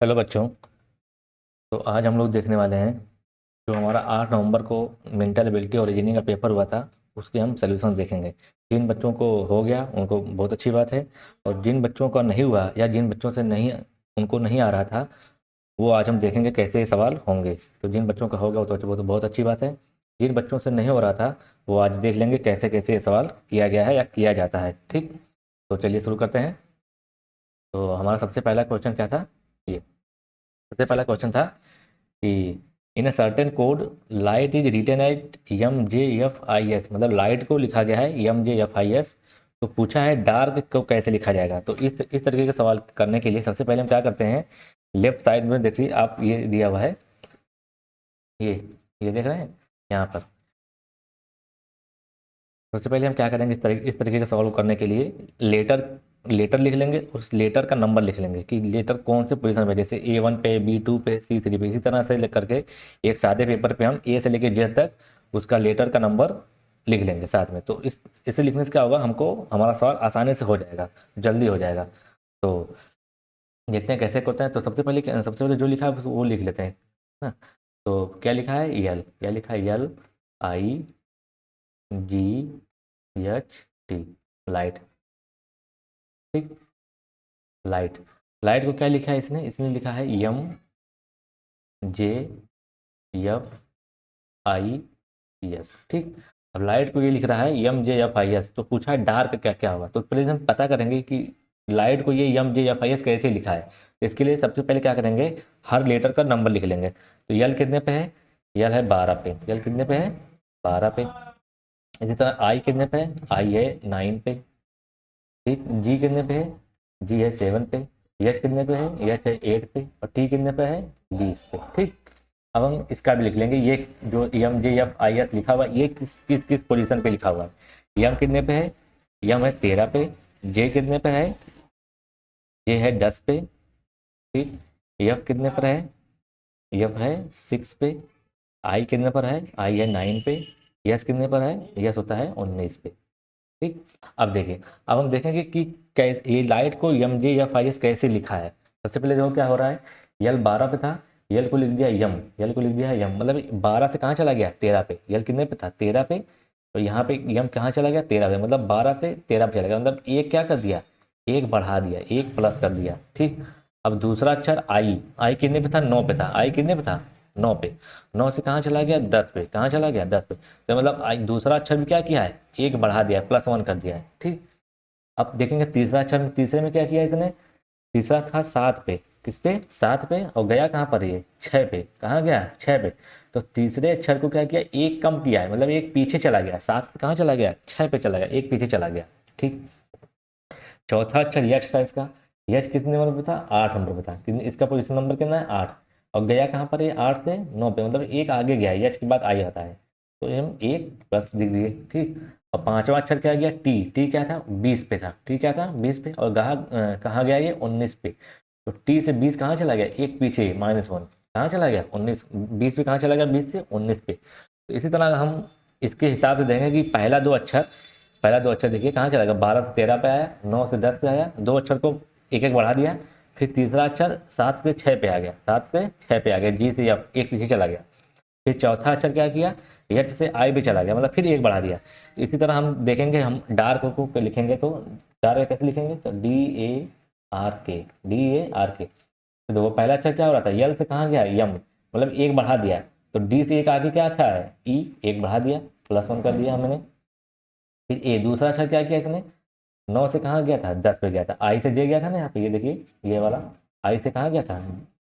Hello बच्चों। तो आज हम लोग देखने वाले हैं जो हमारा 8 नवंबर को मेंटल एबिलिटी और रीजनिंग का पेपर हुआ था, उसके हम सॉल्यूशंस देखेंगे। जिन बच्चों को हो गया उनको बहुत अच्छी बात है, और जिन बच्चों का नहीं हुआ या जिन बच्चों से नहीं उनको नहीं आ रहा था, वो आज हम देखेंगे कैसे ये सवाल होंगे। तो जिन बच्चों का हो गया वो तो बहुत अच्छी बात है। जिन बच्चों से नहीं हो रहा था वो आज देख लेंगे कैसे कैसे ये सवाल किया गया है या किया जाता है। ठीक, तो चलिए शुरू करते हैं। तो हमारा सबसे पहला क्वेश्चन क्या था? ये सबसे पहला क्वेश्चन था कि in a certain code light is written at MJFIS, मतलब लाइट को लिखा गया है MJFIS। तो पूछा है डार्क को कैसे लिखा जाएगा। तो इस तरीके के सवाल करने के लिए सबसे पहले हम क्या करते हैं, लेफ्ट साइड में देखिए आप, ये दिया हुआ है, ये ये देख रहे हैं यहाँ पर। सबसे पहले हम क्या करेंगे, इस तरीके के सवाल को करने के लिए लेटर लेटर लिख लेंगे, उस लेटर का नंबर लिख लेंगे कि लेटर कौन से पोजीशन पे, जैसे A1 पे, B2 पे, C3 पे, इसी तरह से लेकर के एक सादे पेपर पे हम A से लेकर Z तक उसका लेटर का नंबर लिख लेंगे साथ में। तो इसे लिखने से क्या होगा, हमको हमारा सवाल आसानी से हो जाएगा, जल्दी हो जाएगा। तो देखते हैं कैसे करते हैं। तो सबसे पहले जो लिखा है वो लिख लेते हैं ना। तो क्या लिखा है, यल, क्या लिखा है, LIGHT, लाइट। ठीक, लाइट। लाइट को क्या लिखा है इसने, लिखा है MJFIS। ठीक, अब लाइट को ये लिख रहा है MJFIS, तो पूछा है डार्क क्या क्या होगा। तो पहले हम पता करेंगे कि लाइट को ये MJFIS कैसे लिखा है। तो इसके लिए सबसे पहले क्या करेंगे, हर लेटर का नंबर लिख लेंगे। तो यल कितने पे है, यल है 12 पे, यल कितने पे है, 12 पे। इसी तरह आई कितने पे है, आई है 9 पे। ठीक, जी कितने पे है, जी है 7 पे। एच कितने पे है, एच है 8 पे। और टी कितने पे है, 20 पे। ठीक, अब हम इसका भी लिख लेंगे, ये जो MJFIS लिखा हुआ है ये किस किस किस पोजीशन पे लिखा हुआ है। यम कितने पे है, यम है 13 पे। जे कितने पे है, जे है 10 पे। ठीक, एफ कितने पर है, एफ है 6 पे। आई कितने पर है, आई है 9 पे। यस कितने पर है, यस होता है 19 पे। ठीक, अब देखिए, अब हम देखेंगे कि कैसे ये लाइट को MJFIS कैसे लिखा है। सबसे पहले देखो क्या हो रहा है, यल 12 पे था, यल को लिख दिया यम, यल को लिख दिया यम, मतलब 12 से कहाँ चला गया, 13 पे। यल कितने पे था, 13 पे। तो यहाँ पे यम कहाँ चला गया, 13 पे, मतलब 12 से 13 पे चला गया, मतलब एक क्या कर दिया, एक बढ़ा दिया, एक प्लस कर दिया। ठीक, अब दूसरा अक्षर आई, आई कितने पे था, 9 पे था, आई कितने पे था, 9 पे। 9 से कहाँ चला गया, 10 पे, कहाँ चला गया, 10 पे। तो मतलब आई दूसरा अक्षर भी क्या किया है, एक बढ़ा दिया है, +1 कर दिया है। ठीक, अब देखेंगे तीसरा अक्षर में, तीसरे में क्या किया इसने, तीसरा था 7 पे, किस पे, 7 पे, और गया कहाँ पर, ये 6 पे, कहाँ गया, 6 पे। तो तीसरे अक्षर को क्या किया, एक कम किया है, मतलब एक पीछे चला गया, 7 से कहाँ चला गया, 6 पे चला गया, एक पीछे चला गया। ठीक, चौथा अक्षर यच था इसका, यच कितने नंबर पे था, 8 नंबर पे था। इसका पोजीशन नंबर कितना है, 8। और गया कहाँ पर, ये 8 से 9 पे, मतलब एक आगे गया, यच के बाद आई आता है, तो ये हम एक प्लस लिख दिए। ठीक, और पांचवा अक्षर क्या गया, टी, टी क्या था, 20 पे था, टी क्या था, 20 पे। और कहाँ गया ये, 19 पे। तो टी से 20 कहाँ चला गया, एक पीछे, -1, कहाँ चला गया, 19, 20 पे कहाँ चला गया, 20 से 19 पे। तो इसी तरह हम इसके हिसाब से देखेंगे कि पहला दो अक्षर देखिए कहाँ चला गया, 12 से 13 पे आया, 9 से 10 पे आया, दो अक्षर को एक एक बढ़ा दिया। फिर तीसरा अक्षर 7 से 6 पे आ गया, 7 से 6 पे आ गया, जी से एफ एक पीछे चला गया। फिर चौथा अक्षर क्या किया, एच से आई पे चला गया, मतलब फिर एक बढ़ा दिया। तो इसी तरह हम देखेंगे, हम डार्क को लिखेंगे, तो डार्क कैसे लिखेंगे, तो DARK। तो देखो पहला अक्षर क्या हो रहा था, यल से कहाँ गया, यम, मतलब एक बढ़ा दिया। तो डी से एक आगे क्या था, ई, एक बढ़ा दिया, +1 कर दिया हमने। फिर ए, दूसरा अक्षर क्या किया इसने, 9 से कहाँ गया था, 10 पे गया था, आई से जे गया था ना, यहाँ पे ये देखिए, ये वाला आई से कहाँ गया था,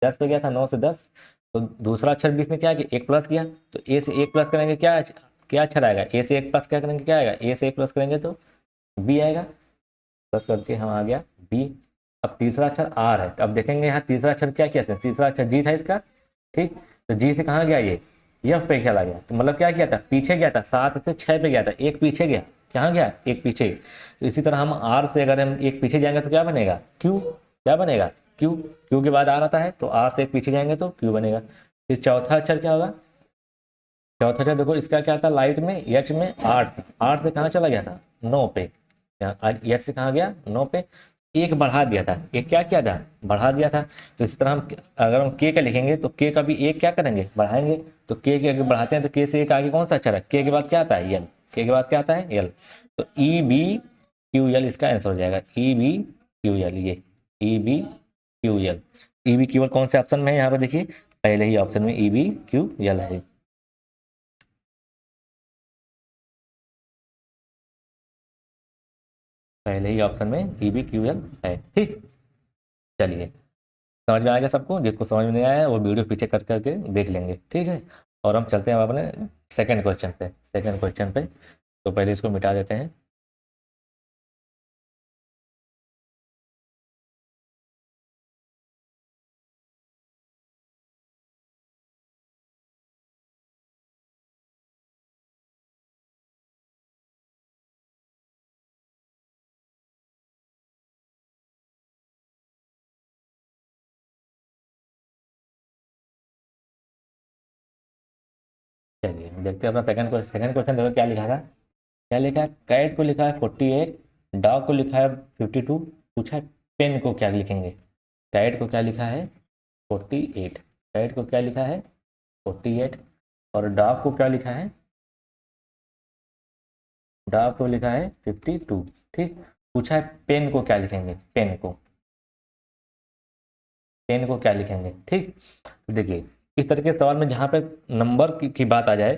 10 पे गया था, 9 से 10। तो दूसरा अक्षर भी इसने क्या किया, एक प्लस किया। तो ए से एक प्लस करेंगे, क्या क्या अक्षर आएगा, ए से एक प्लस क्या करेंगे, क्या आएगा, ए से एक प्लस करेंगे तो बी आएगा। प्लस करके हम आ गया बी। अब तीसरा अक्षर आर है, तो अब देखेंगे यहाँ तीसरा अक्षर क्या किया इसने? तीसरा अक्षर जी था इसका। ठीक, तो जी से कहाँ गया, ये एफ पे चला गया, तो मतलब क्या किया था, पीछे गया था, 7 से 6 पे गया था, एक पीछे गया, कहाँ गया, एक पीछे। तो इसी तरह हम आर से अगर हम एक पीछे जाएंगे तो क्या बनेगा, क्यू, क्या बनेगा, क्यू। क्यू के बाद आर आता है, तो आर से एक पीछे जाएंगे तो क्यू बनेगा। फिर चौथा अक्षर क्या होगा, चौथा अक्षर देखो इसका क्या था, लाइट में एच में 8 था, 8 से कहाँ चला गया था, 9 पे। एच से कहाँ गया, 9 पे। एक बढ़ा दिया था, एक क्या किया था, बढ़ा दिया था। तो इसी तरह हम अगर हम के का लिखेंगे तो के का भी एक क्या करेंगे, बढ़ाएंगे। तो के आगे बढ़ाते हैं तो के से एक आगे कौन सा अक्षर है, के बाद क्या आता है, यल। के बाद क्या आता है, यल। तो ई बी क्यू यल इसका आंसर हो जाएगा, ई बी क्यू यल, ये ई बी क्यू यल। ई बी क्यू यल कौन से ऑप्शन में है, यहाँ पे देखिए पहले ही ऑप्शन में ई बी क्यू यल है। पहले ही ऑप्शन में ई बी क्यू एल है। ठीक, चलिए समझ में आ गया सबको, जिसको समझ में नहीं आया वो वीडियो पीछे कट करके देख लेंगे। ठीक है, और हम चलते हैं अब अपने सेकंड क्वेश्चन पे। सेकंड क्वेश्चन पे तो पहले इसको मिटा देते हैं। चलिए देखते हैं अपना सेकंड क्वेश्चन। सेकंड क्वेश्चन देखो क्या लिखा था। क्या लिखा है, कैट को लिखा है 48, डॉग को लिखा है 52। पूछा है पेन को क्या लिखेंगे। कैट को क्या लिखा है 48, कैट को क्या लिखा है 48, और डॉग को क्या लिखा है, डॉग को लिखा है 52। ठीक, पूछा है पेन को क्या लिखेंगे, पेन को, पेन को क्या लिखेंगे। ठीक, तो देखिए इस तरह के सवाल में जहाँ पे नंबर की बात आ जाए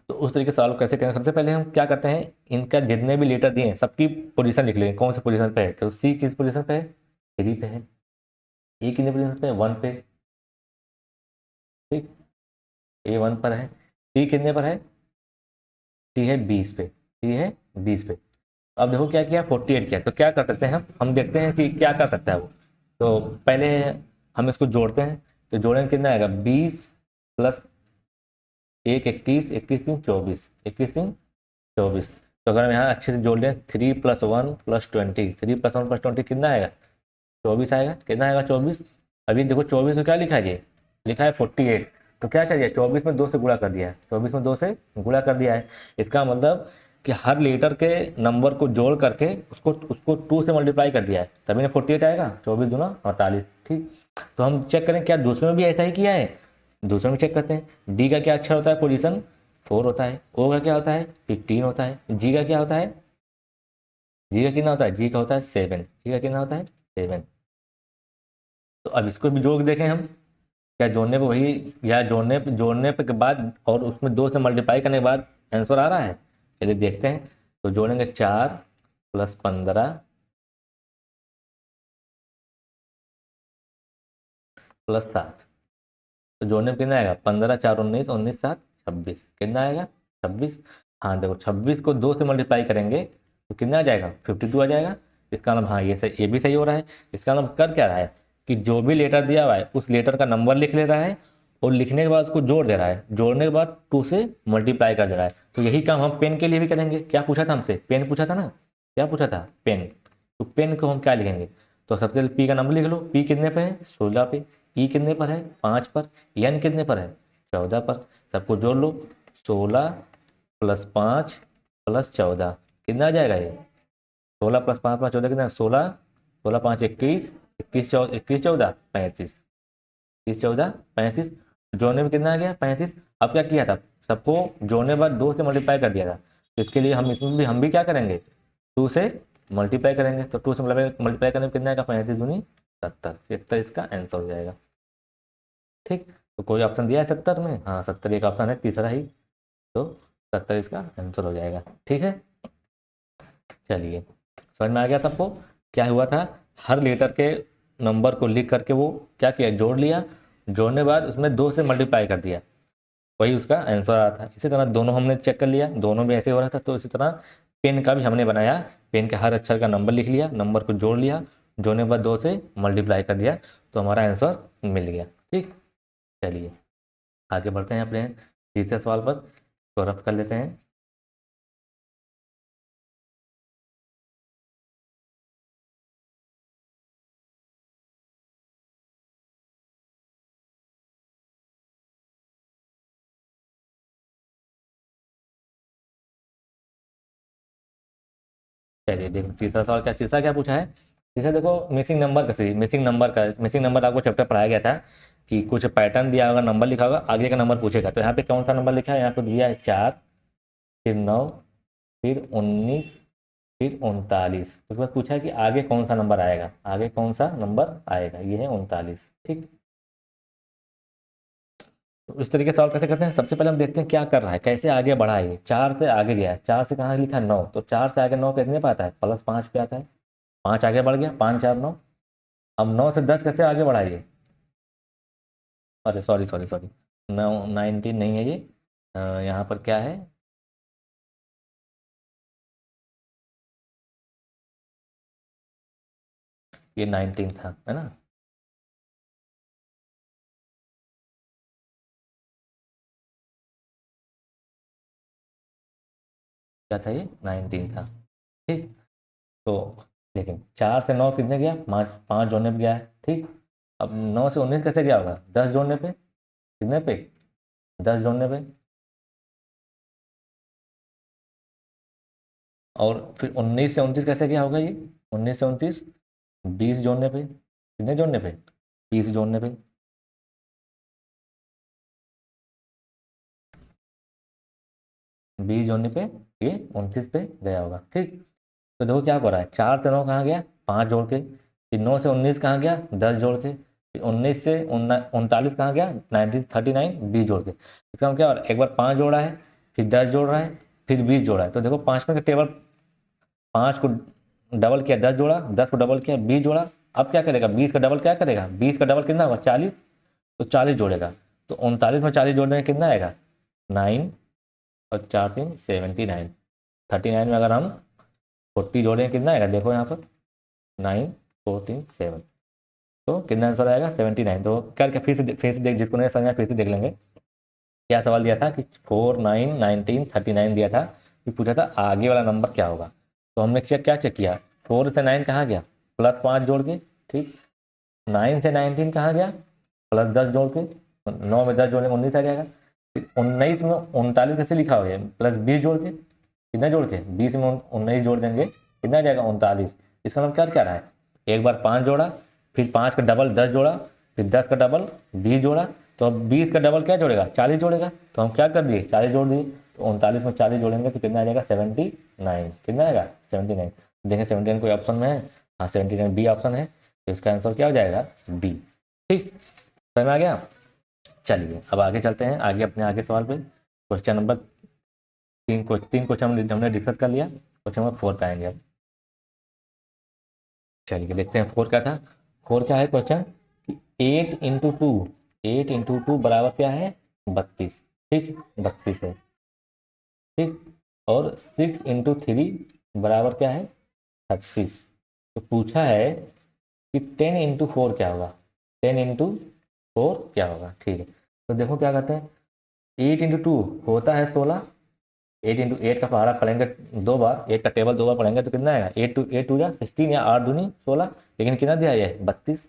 तो उस तरीके से सवाल कैसे करें। सबसे पहले हम क्या करते हैं, इनका जितने भी लेटर दिए हैं सबकी पोजीशन लिख लेंगे, कौन से पोजीशन पे है। तो सी किस पोजीशन पे है, 3 पे है। ए कितने पोजीशन पे है, 1 पे। ठीक, ए 1 पर है। टी कितने पर है, टी है 20 पे, टी है 20 पे। अब देखो क्या किया, 48 किया। तो क्या कर सकते हैं हम देखते हैं कि क्या कर सकता है वो। तो पहले हम इसको जोड़ते हैं। तो जोड़ने में कितना आएगा, 20 प्लस 1 21, 21 3 24, 21 3 24। तो अगर हम यहाँ अच्छे से जोड़ लें, 3 + 1 + 20, 3 + 1 + 20 कितना आएगा, 24 आएगा। कितना आएगा 24। अभी देखो 24 में क्या लिखा है, ये लिखा है 48। तो क्या कर दिया, 24 में 2 से गुणा कर दिया है, 24 में 2 से गुणा कर दिया है। इसका मतलब कि हर लेटर के नंबर को जोड़ करके उसको उसको 2 से मल्टीप्लाई कर दिया है, तभी ना 48 आएगा। 24 दूना 48। ठीक, तो हम चेक करें क्या दूसरे में भी ऐसा ही किया है। दूसरे में चेक करते हैं, डी का क्या अक्षर होता है, पोजीशन 4 होता है। ओ का क्या होता है, 15 होता है। जी का क्या होता है, जी का कितना होता है, जी का होता है 7। जी का कितना होता है 7। तो अब इसको भी जोड़ देखें हम, क्या जोड़ने पे वही, या जोड़ने पे के बाद और उसमें 2 से मल्टीप्लाई करने के बाद आंसर आ रहा है। चलिए देखते हैं। तो जोड़ेंगे 4 + 15 + 7। तो जोड़ने में कितना आएगा, 15 4 19, 19 7 26। कितना आएगा 26। हाँ देखो 26 को 2 से मल्टीप्लाई करेंगे तो कितना आ जाएगा, 52 आ जाएगा। इसका मतलब हाँ ये सही, ये भी सही हो रहा है। इसका मतलब कर क्या रहा है कि जो भी लेटर दिया हुआ है उस लेटर का नंबर लिख ले रहा है, और लिखने के बाद उसको जोड़ दे रहा है, जोड़ने के बाद 2 से मल्टीप्लाई कर दे रहा है। तो यही काम हम पेन के लिए भी करेंगे। क्या पूछा था हमसे, पेन पूछा था ना, क्या पूछा था, पेन। तो पेन को हम क्या लिखेंगे, तो सबसे पहले पी का नंबर लिख लो। पी कितने पे है, 16 पे। ई कितने पर है, 5 पर। एन कितने पर है, 14 पर। सबको जोड़ लो, 16 + 5 + 14 कितना आ जाएगा ये, 16 + 5 + 14 कितना, 16। 16 × 5 = 21, 21 14 35, 21 14 35। जोड़ने में कितना आ गया, 35। अब क्या किया था, सबको जोड़ने के बाद 2 से मल्टीप्लाई कर दिया था। तो इसके लिए हम भी क्या करेंगे, 2 से मल्टीप्लाई करेंगे। तो 2 से मल्टीप्लाई करने में कितना आएगा, 35 दूनी 70। 70 इसका आंसर हो जाएगा। ठीक, तो कोई ऑप्शन दिया है 70 में, हाँ 70 एक ऑप्शन है, तीसरा ही। तो 70 इसका आंसर हो जाएगा। ठीक है, चलिए समझ में आ गया सबको क्या हुआ था। हर लेटर के नंबर को लिख करके वो क्या किया, जोड़ लिया। जोड़ने के बाद उसमें 2 से मल्टीप्लाई कर दिया, वही उसका आंसर आ रहा था। इसी तरह दोनों हमने चेक कर लिया, दोनों में ऐसे हो रहा था। तो इसी तरह पेन का भी हमने बनाया, पेन के हर अक्षर का नंबर लिख लिया, नंबर को जोड़ लिया, जोड़ने के बाद 2 से मल्टीप्लाई कर दिया, तो हमारा आंसर मिल गया। ठीक, चलिए आगे बढ़ते हैं अपने तीसरे सवाल पर, तो रफ कर लेते हैं। चलिए देखो तीसरा सवाल क्या, तीसरा क्या पूछा है। तीसरा देखो मिसिंग नंबर आपको चैप्टर पढ़ाया गया था कि कुछ पैटर्न दिया होगा, नंबर लिखा होगा, आगे का नंबर पूछेगा। तो यहाँ पे कौन सा नंबर लिखा है, यहाँ पे दिया है 4, फिर 9, फिर 19, फिर 39। उसके बाद पूछा है कि आगे कौन सा नंबर आएगा, आगे कौन सा नंबर आएगा, ये है 39। ठीक, तो इस तरीके से सॉल्व कैसे करते हैं, सबसे पहले हम देखते हैं क्या कर रहा है, कैसे आगे बढ़ा है। ये 4 से आगे गया है, 4 से कहाँ लिखा है 9, तो 4 से आगे 9 कितने पे आता है, +5 पे आता है। 5 आगे बढ़ गया, 5 4 9। अब 9 से 10 कैसे आगे बढ़ाइए, अरे सॉरी सॉरी सॉरी, 19 नहीं है ये, यहाँ पर क्या है, ये 19 था, है ना। क्या था ये, 19 था। ठीक, तो लेकिन 4 से 9 कितने गया, 5, 5 जोड़ने पे गया है। ठीक, अब 9 से 19 कैसे गया होगा, 10 जोड़ने पे, कितने पे, 10 जोड़ने पे। और फिर 19 से 29 कैसे क्या होगा, ये 19 से 29, 20 जोड़ने पे, कितने जोड़ने पे, 20 जोड़ने पे। 20 जोड़ने पे ये 29 पे गया होगा। ठीक, तो देखो क्या हो रहा है, 4 से 9 कहाँ गया, 5 जोड़ के, फिर 9 से 19 कहाँ गया, 10 जोड़ के, फिर 19 से 39 कहाँ गया, 1939, 20 जोड़ के। इसका मतलब क्या हो रहा है, एक बार 5 जोड़ा है, फिर 10 जोड़ रहा है, फिर 20 जोड़ा है। तो देखो 5 में का टेबल, 5 को डबल किया 10 जोड़ा, 10 को डबल किया 20 जोड़ा। अब क्या करेगा, 20 का डबल क्या करेगा, 20 का डबल कितना होगा, 40, तो 40 जोड़ेगा। तो 39 में 40 जोड़ने में कितना आएगा, 9, और 4 3 79। 39 में अगर हम 40 जोड़ें कितना आएगा, देखो यहाँ पर 9 14 7, तो कितना आंसर आएगा, 79। तो करके फिर से देख, जिसको नहीं समझा फिर से देख लेंगे। क्या सवाल दिया था कि 4 9 19 39 दिया था, फिर पूछा था आगे वाला नंबर क्या होगा। तो हमने क्या चेक किया, 4 से 9 कहाँ गया, +5 जोड़ के। ठीक, 9 से 19 कहाँ गया, +10 जोड़ के, 9 में 10 जोड़ने 19 आ जाएगा। फिर 19 में 39 कैसे लिखा हो गया, +20 जोड़ के, कितना जोड़ के, 20 में 19 जोड़ देंगे, कितना आ जाएगा, 39। इसका मतलब क्या क्या रहा है, एक बार 5 जोड़ा, फिर 5 का डबल 10 जोड़ा, फिर 10 का डबल 20 जोड़ा। तो अब 20 का डबल क्या जोड़ेगा, 40 जोड़ेगा। तो हम क्या कर दिए, 40 जोड़ दिए। तो 39 में 40 जोड़ेंगे तो कितना आ जाएगा, 79। कितना आएगा, 79। देखें 79 कोई ऑप्शन में है, हाँ 79 बी ऑप्शन है। तो इसका आंसर क्या हो जाएगा, बी। ठीक, समझ में आ गया। चलिए अब आगे चलते हैं, आगे अपने आगे सवाल पे। क्वेश्चन नंबर 3 क्वेश्चन हमने डिस्कस कर लिया, क्वेश्चन नंबर 4 पे आएंगे अब। चलिए देखते हैं 4 क्या था। 4 क्या है क्वेश्चन कि 8 इंटू टू बराबर क्या है, 32। ठीक, 32 है। ठीक, और 6 इंटू 3 बराबर क्या है, 36। तो पूछा है कि 10 इंटू 4 क्या होगा, 10 इंटू 4 क्या होगा। ठीक है, तो देखो क्या कहते हैं, 8 इंटू 2 होता है 16। 8 इंटू 8 का पहाड़ा पढ़ेंगे 2 बार, 8 का टेबल 2 बार पढ़ेंगे तो कितना आएगा, 8 टू जा 16, या 8 दूनी 16। लेकिन कितना दिया है, 32।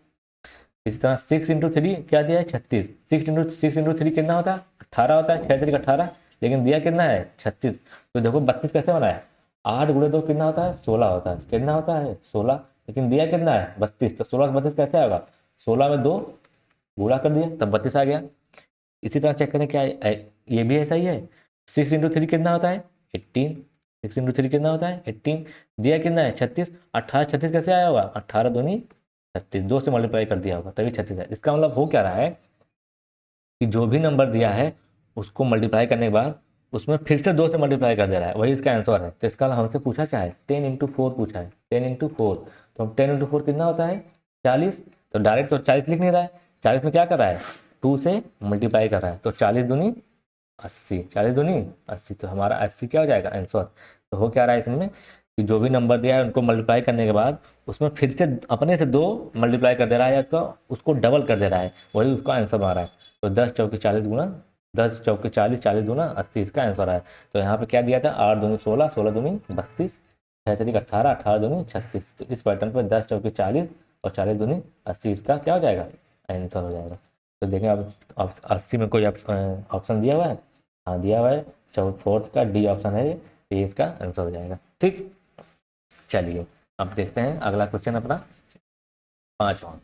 इसी तरह 6 इंटू 3 क्या दिया है, 36। 6 इंटू 3 कितना होता है, 18 होता है, 6 3 18। लेकिन दिया कितना है, 36। तो देखो 32 कैसे बना है, 8 × 2 कितना होता है, 16 होता है, कितना होता है 16। लेकिन दिया कितना है, 32। तो 16 से 32 कैसे आएगा, 16 में 2 गुणा कर दिया तब 32 आ गया। इसी तरह चेक करें क्या ये भी ऐसा ही है। 6 इंटू 3 कितना होता है, 18। 6 इंटू 3 कितना होता है, 18। दिया कितना है, 36। 18 36 कैसे आया होगा, 18 दूनी 36, 2 से मल्टीप्लाई कर दिया होगा तभी 36 है। इसका मतलब हो क्या रहा है कि जो भी नंबर दिया है उसको मल्टीप्लाई करने के बाद उसमें फिर से 2 से मल्टीप्लाई कर दे रहा है, वही इसका आंसर है। तो इसका हमसे पूछा क्या है, 10 इंटू 4 पूछा है, 10 इंटू 4। तो हम 10 इंटू 4 कितना होता है, 40। तो डायरेक्ट तो 40 लिख नहीं रहा है, 40 में क्या कर रहा है, 2 से मल्टीप्लाई कर रहा है। तो 40 दूनी 80, 40 दूनी 80, तो हमारा 80 क्या हो जाएगा आंसर। तो हो क्या रहा है इसमें कि जो भी नंबर दिया है उनको मल्टीप्लाई करने के बाद उसमें फिर से अपने से 2 मल्टीप्लाई कर दे रहा है, या उसको डबल कर दे रहा है, वही उसका आंसर बना रहा है। तो 10 चौके 40 गुना 10 चौके 40, 40 दूना 80, इसका आंसर है। तो यहाँ पे क्या दिया था, 8 दूनी 16, 16 दूनी 32, 6 3 18, 18 दूनी 36। तो इस पैटर्न पर 10 चौके 40 और 40 दूनी 80, इसका क्या हो जाएगा, आंसर हो जाएगा। तो देखें अब 80 में कोई ऑप्शन दिया हुआ है, हाँ दिया हुआ है, 4th का डी ऑप्शन है ये, तो ये इसका आंसर हो जाएगा। ठीक, चलिए अब देखते हैं अगला क्वेश्चन अपना 5वां।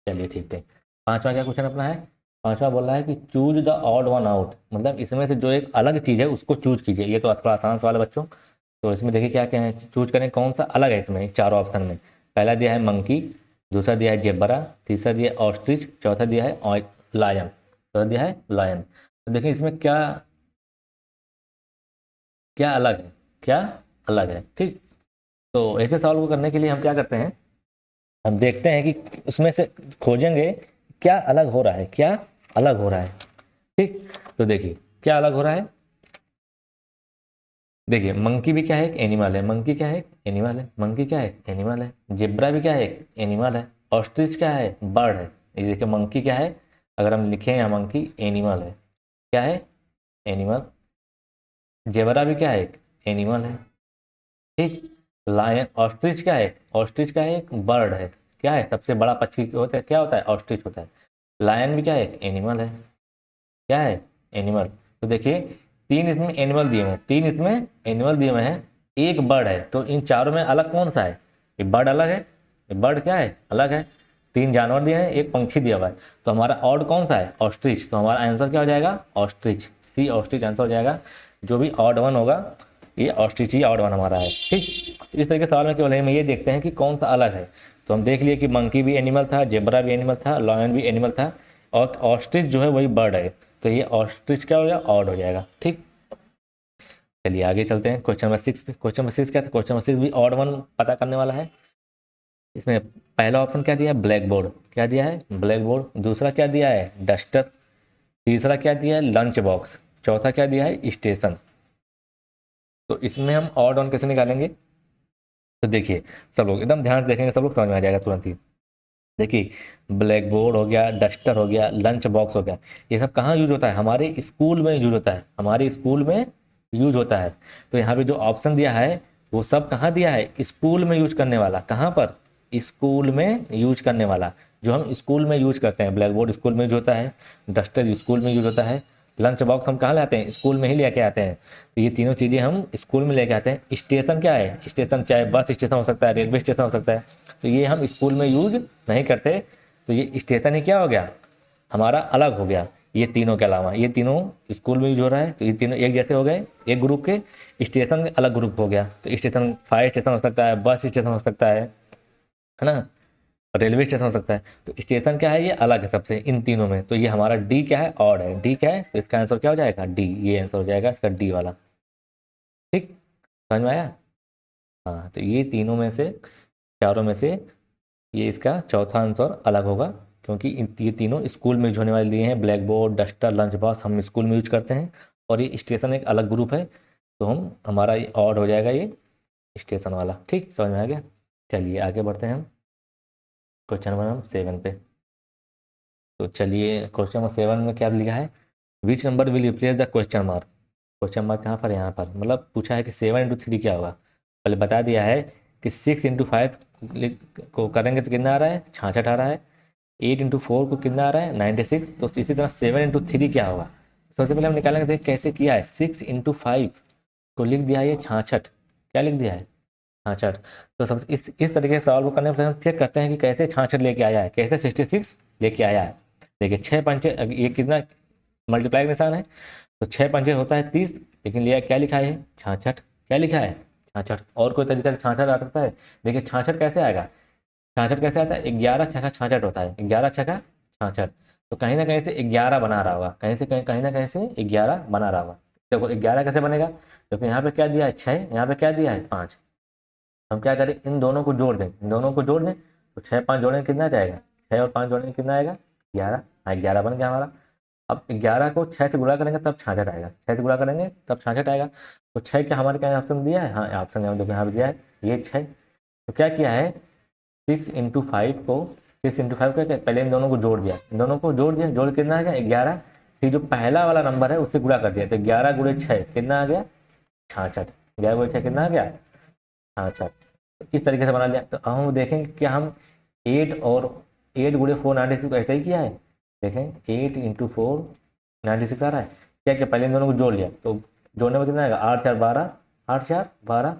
चलिए ठीक है, 5वां क्या क्वेश्चन अपना है? 5वां बोल रहा है कि choose the odd one out, मतलब इसमें से जो एक अलग चीज़ है उसको चूज कीजिए। ये तो थोड़ा आसान सवाल है बच्चों। तो इसमें देखिए क्या क्या है, चूज करें कौन सा अलग है इसमें चारों ऑप्शन में। पहला दिया है मंकी, दूसरा दिया है जेबरा, तीसरा दिया है ऑस्ट्रिच, चौथा दिया है लायन, चौथा दिया है लायन। तो देखिए इसमें क्या क्या अलग है, क्या अलग है, ठीक। तो ऐसे सवाल को करने के लिए हम क्या करते हैं, हम देखते हैं कि उसमें से खोजेंगे क्या अलग हो रहा है, क्या अलग हो रहा है, ठीक। तो देखिए क्या अलग हो रहा है। देखिए मंकी भी क्या है, एक एनिमल है। मंकी क्या है, एनिमल है। मंकी क्या है, एनिमल है। जिब्रा भी क्या है, एनिमल है। ऑस्ट्रिच क्या है, बर्ड है। ये देखिए मंकी क्या है, अगर हम लिखें यहाँ मंकी एनिमल है, क्या है, एनिमल। जेबरा भी क्या है, एनिमल है, ठीक। लायन ऑस्ट्रिच क्या है, ऑस्ट्रिच क्या है, एक बर्ड है। क्या है, सबसे बड़ा पक्षी होता है, क्या होता है, ऑस्ट्रिच होता है। लायन भी क्या है, एनिमल है, क्या है, एनिमल। तो देखिए तीन इसमें एनिमल दिए हुए हैं, तीन इसमें एनिमल दिए हुए हैं, एक बर्ड है। तो इन चारों में अलग कौन सा है, ये बर्ड अलग है, ये बर्ड क्या है, अलग है। तीन जानवर दिए हैं, एक पंछी दिया हुआ है। तो हमारा ऑड कौन सा है, ऑस्ट्रिच। तो हमारा आंसर क्या हो जाएगा, ऑस्ट्रिच, सी ऑस्ट्रिच आंसर हो जाएगा। जो भी ऑड वन होगा ये ऑस्ट्रिच ही ऑड वन हमारा है, ठीक। तो इस तरह के सवाल में केवल हम ये देखते हैं कि कौन सा अलग है। तो हम देख लिए कि मंकी भी एनिमल था, जेब्रा भी एनिमल था, लॉयन भी एनिमल था, और ऑस्ट्रिच जो है वही बर्ड है। तो ये ऑस्ट्रिच क्या हो जाएगा, ऑड हो जाएगा, ठीक। चलिए आगे चलते हैं क्वेश्चन नंबर 6 पे। क्वेश्चन नंबर 6 क्या था, क्वेश्चन नंबर 6 भी ऑड वन पता करने वाला है। इसमें पहला ऑप्शन क्या दिया है, ब्लैक बोर्ड, क्या दिया है, ब्लैक बोर्ड। दूसरा क्या दिया है, डस्टर। तीसरा क्या दिया है, लंच बॉक्स। चौथा क्या दिया है, स्टेशन। तो इसमें हम ऑड वन कैसे निकालेंगे। तो देखिए सब लोग एकदम ध्यान से देखेंगे, सब लोग समझ में आ जाएगा तुरंत ही। देखिए ब्लैक बोर्ड हो गया, डस्टर हो गया, लंच बॉक्स हो गया, ये सब कहाँ यूज होता है, हमारे स्कूल में यूज होता है, हमारे स्कूल में यूज होता है। तो यहाँ पे जो ऑप्शन दिया है वो सब कहाँ दिया है, स्कूल में यूज करने वाला। कहाँ पर, स्कूल में यूज करने वाला, जो हम स्कूल में यूज करते हैं। ब्लैक बोर्ड स्कूल में यूज होता है, डस्टर स्कूल में यूज होता है, लंच बॉक्स हम कहाँ लाते हैं, स्कूल में ही लेके आते हैं। तो ये तीनों चीज़ें हम स्कूल में लेके आते हैं। स्टेशन क्या है, स्टेशन चाहे बस स्टेशन हो सकता है, रेलवे स्टेशन हो सकता है, तो ये हम स्कूल में यूज नहीं करते। तो ये स्टेशन ही क्या हो गया, हमारा अलग हो गया। ये तीनों के अलावा ये तीनों स्कूल में यूज हो रहा है, तो ये तीनों एक जैसे हो गए, एक ग्रुप के। स्टेशन अलग ग्रुप हो गया, तो स्टेशन फायर स्टेशन हो सकता है, बस स्टेशन हो सकता है ना, रेलवे स्टेशन हो सकता है। तो स्टेशन क्या है, ये अलग है सबसे इन तीनों में। तो ये हमारा डी क्या है, ऑड है। डी क्या है, तो इसका आंसर क्या हो जाएगा, डी। ये आंसर हो जाएगा इसका डी वाला, ठीक। समझ में आया। हाँ तो ये तीनों में से, चारों में से ये इसका चौथा आंसर अलग होगा, क्योंकि ये तीनों स्कूल में यूज होने वाले दिए हैं। Black board, duster, lunch box हम स्कूल में यूज करते हैं, और ये स्टेशन एक अलग ग्रुप है। तो हम हमारा ये ऑड हो जाएगा, ये स्टेशन वाला, ठीक। समझ में आ गया। चलिए आगे बढ़ते हैं हम क्वेश्चन नंबर 7 पे। तो चलिए क्वेश्चन नंबर 7 में क्या लिखा है, which number will replace the question mark. Question mark कहाँ पर है, यहाँ पर। मतलब पूछा है कि 7 × 3 क्या होगा। पहले बता दिया है कि 6 × 5 को करेंगे तो कितना आ रहा है, 66 आ रहा है। 8 × 4 को कितना आ रहा है, 96। तो इसी तरह 7 × 3 क्या होगा। सबसे पहले हम निकालेंगे, देख कैसे किया है। 6 × 5 को लिख दिया है ये 66, क्या लिख दिया है, 66। तो सबसे इस तरीके से सवाल को करने पर हम चेक करते हैं कि कैसे 66 लेके आया है, कैसे 66 लेके आया है। देखिए 6 पंचे, ये कितना मल्टीप्लाई का निशान है, तो 6 पंचे होता है 30, लेकिन लिया क्या लिखा है, 66। क्या लिखा है, 66। और कोई तरीका से 66 आ सकता है। देखिए 66 कैसे आएगा, 66 कैसे आता है, 11 छक्का 66 होता है, 11 छक्का 66। तो कहीं ना कहीं से 11 बना रहा होगा, कहीं से कहीं ना कहीं से 11 बना रहा होगा। देखो 11 कैसे बनेगा, क्योंकि यहाँ पे क्या दिया है 6, यहाँ पे क्या दिया है 5। हम क्या करें, इन दोनों को जोड़ दें, इन दोनों को जोड़ दें, तो 6 5 जोड़ेंगे कितना आ जाएगा, 6 और 5 जोड़ेंगे कितना आएगा, 11। हाँ 11 बन गया हमारा। अब 11 को 6 से गुणा करेंगे तब 66 आएगा, 6 से गुणा करेंगे तब 66 आएगा। तो 6 क्या हमारे क्या ऑप्शन दिया है, हाँ ऑप्शन यहाँ पे दिया है ये 6। तो क्या किया है, 6 × 5 को, 6 × 5 को पहले इन दोनों को जोड़ दिया, इन दोनों को जोड़ दिया, जोड़ कितना आ गया 11। फिर जो पहला वाला नंबर है उससे गुणा कर दिया, तो 11 × 6 कितना आ गया, 66। 11 × 6 कितना आ गया, 66। इस तरीके से बना लिया। तो अब हम देखेंगे कि हम 8 और 8 गुणे 4 96 ऐसा ही किया है। देखें 8 इंटू 4 96 आ रहा है। क्या क्या पहले इन दोनों को जोड़ लिया, तो जोड़ने में कितना आएगा 8 4 12, 8 4 12।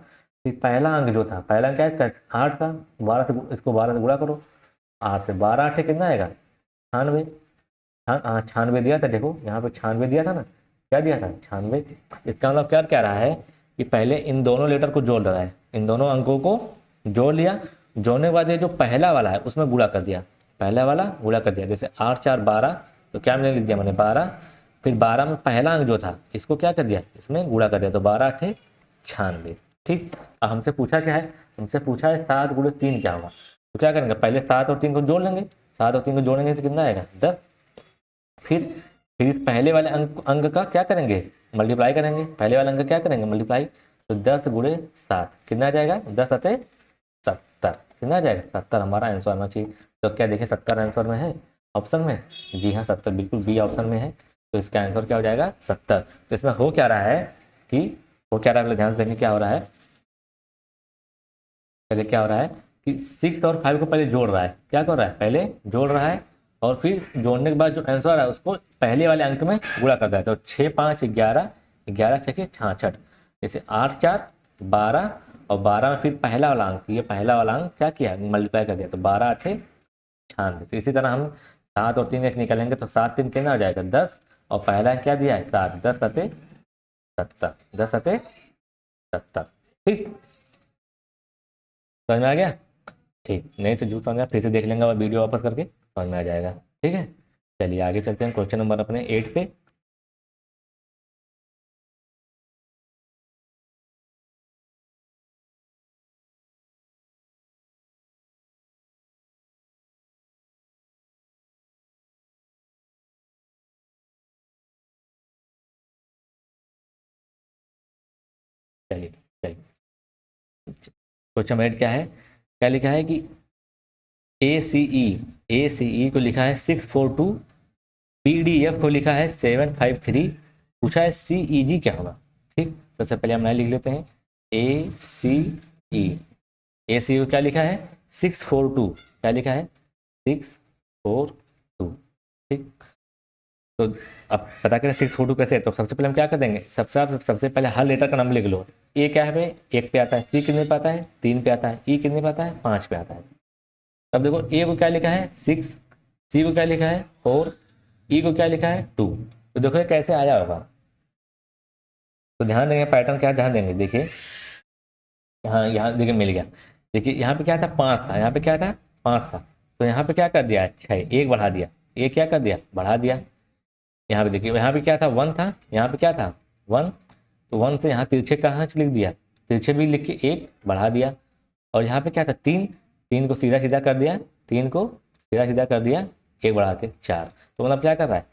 फिर पहला अंक जो था, पहला अंक क्या है इसका 8 था, 12 से इसको 12 से गुणा करो, 8 से 12 8 कितना आएगा 96। हाँ 96 दिया था, देखो यहाँ पे 96 दिया था ना, क्या दिया था 96। इसका मतलब क्या कह रहा है कि पहले इन दोनों लेटर को जोड़ रहा है, इन दोनों अंकों को जोड़ लिया, जोड़ने के बाद ये जो पहला वाला है उसमें गुणा कर दिया, पहला वाला गुणा कर दिया। जैसे 8 4 12, तो क्या मैंने लिख दिया मैंने 12, फिर 12 में पहला अंक जो था इसको क्या कर दिया, इसमें गुणा कर दिया, तो 12 8 96। ठीक, अब हमसे पूछा क्या है, हमसे पूछा है 7 गुणे 3 क्या होगा। तो क्या करेंगे, पहले 7 और 3 को जोड़ लेंगे, 7 और 3 को जोड़ेंगे तो कितना आएगा 10। फिर इस पहले वाले अंक का क्या करेंगे, मल्टीप्लाई करेंगे, पहले वाले अंक क्या करेंगे मल्टीप्लाई, तो 10 गुणे 7 कितना आ जाएगा 10 सते 70, कितना आ जाएगा 70 हमारा आंसर आना चाहिए। तो क्या देखिए 70 आंसर में है ऑप्शन में, जी हाँ 70 बिल्कुल बी ऑप्शन में है। तो इसका आंसर क्या हो जाएगा 70। तो इसमें हो क्या रहा है कि हो क्या रहा है, ध्यान से देखें क्या हो रहा है, पहले क्या हो रहा है कि 6 और 5 को पहले जोड़ रहा है, क्या कर रहा है पहले जोड़ रहा है, और फिर जोड़ने के बाद जो आंसर है उसको पहले वाले अंक में गुणा करता है। तो 6 5 11, 11 छके 66, जैसे 8 4 12, और 12 में फिर पहला वाला अंक, ये पहला वाला अंक क्या किया मल्टीप्लाई कर दिया, तो 12 8 96। तो इसी तरह हम 7 और 3 एक निकालेंगे, तो 7 3 कितना हो जाएगा 10, और पहला क्या दिया है 7, 10 सते 70, 10 सते 70। ठीक, समझ में आ गया। ठीक, नहीं से झूठ समझ में आया फिर से देख लेंगे वीडियो वापस करके, समझ में आ जाएगा। ठीक है, चलिए आगे चलते हैं क्वेश्चन नंबर अपने 8 पे। चलिए चलिए, क्वेश्चन नंबर 8 क्या है, क्या लिखा है कि ए सी ई को लिखा है 642, PDF को लिखा है 753, पूछा है CEG क्या होगा। ठीक, सबसे पहले हम लिख लेते हैं ACE, ACE को क्या लिखा है 642, क्या लिखा है 642। ठीक, तो अब पता करें 642 कैसे, तो सबसे पहले हम क्या कर देंगे, सबसे पहले हर लेटर का नाम लिख लो। ए क्या है, 1 पे आता है, सी कितने पे आता है 3 पे आता है, ई कितने पे आता है 5 पे आता है। तब देखो ए को क्या लिखा है 6, सी को क्या लिखा है 4, ई को क्या लिखा है 2। तो देखो ये कैसे आया होगा, तो ध्यान देंगे पैटर्न क्या है, ध्यान देंगे देखिए, यहाँ देखिए मिल गया। देखिए यहाँ पे क्या था 5 था, यहाँ पे क्या था 5 था, तो यहाँ पे क्या कर दिया 6, एक बढ़ा दिया, एक क्या कर दिया बढ़ा दिया। यहाँ पे देखिए यहाँ पे क्या था 1 था, यहाँ पे क्या था 1, तो 1 से यहाँ तिरछे कहाँ से लिख दिया, तिरछे भी लिख के एक बढ़ा दिया। और यहाँ पे क्या था 3, 3 को सीधा सीधा कर दिया, 3 को सीधा सीधा कर दिया, एक बढ़ा के 4। तो मतलब क्या कर रहा है,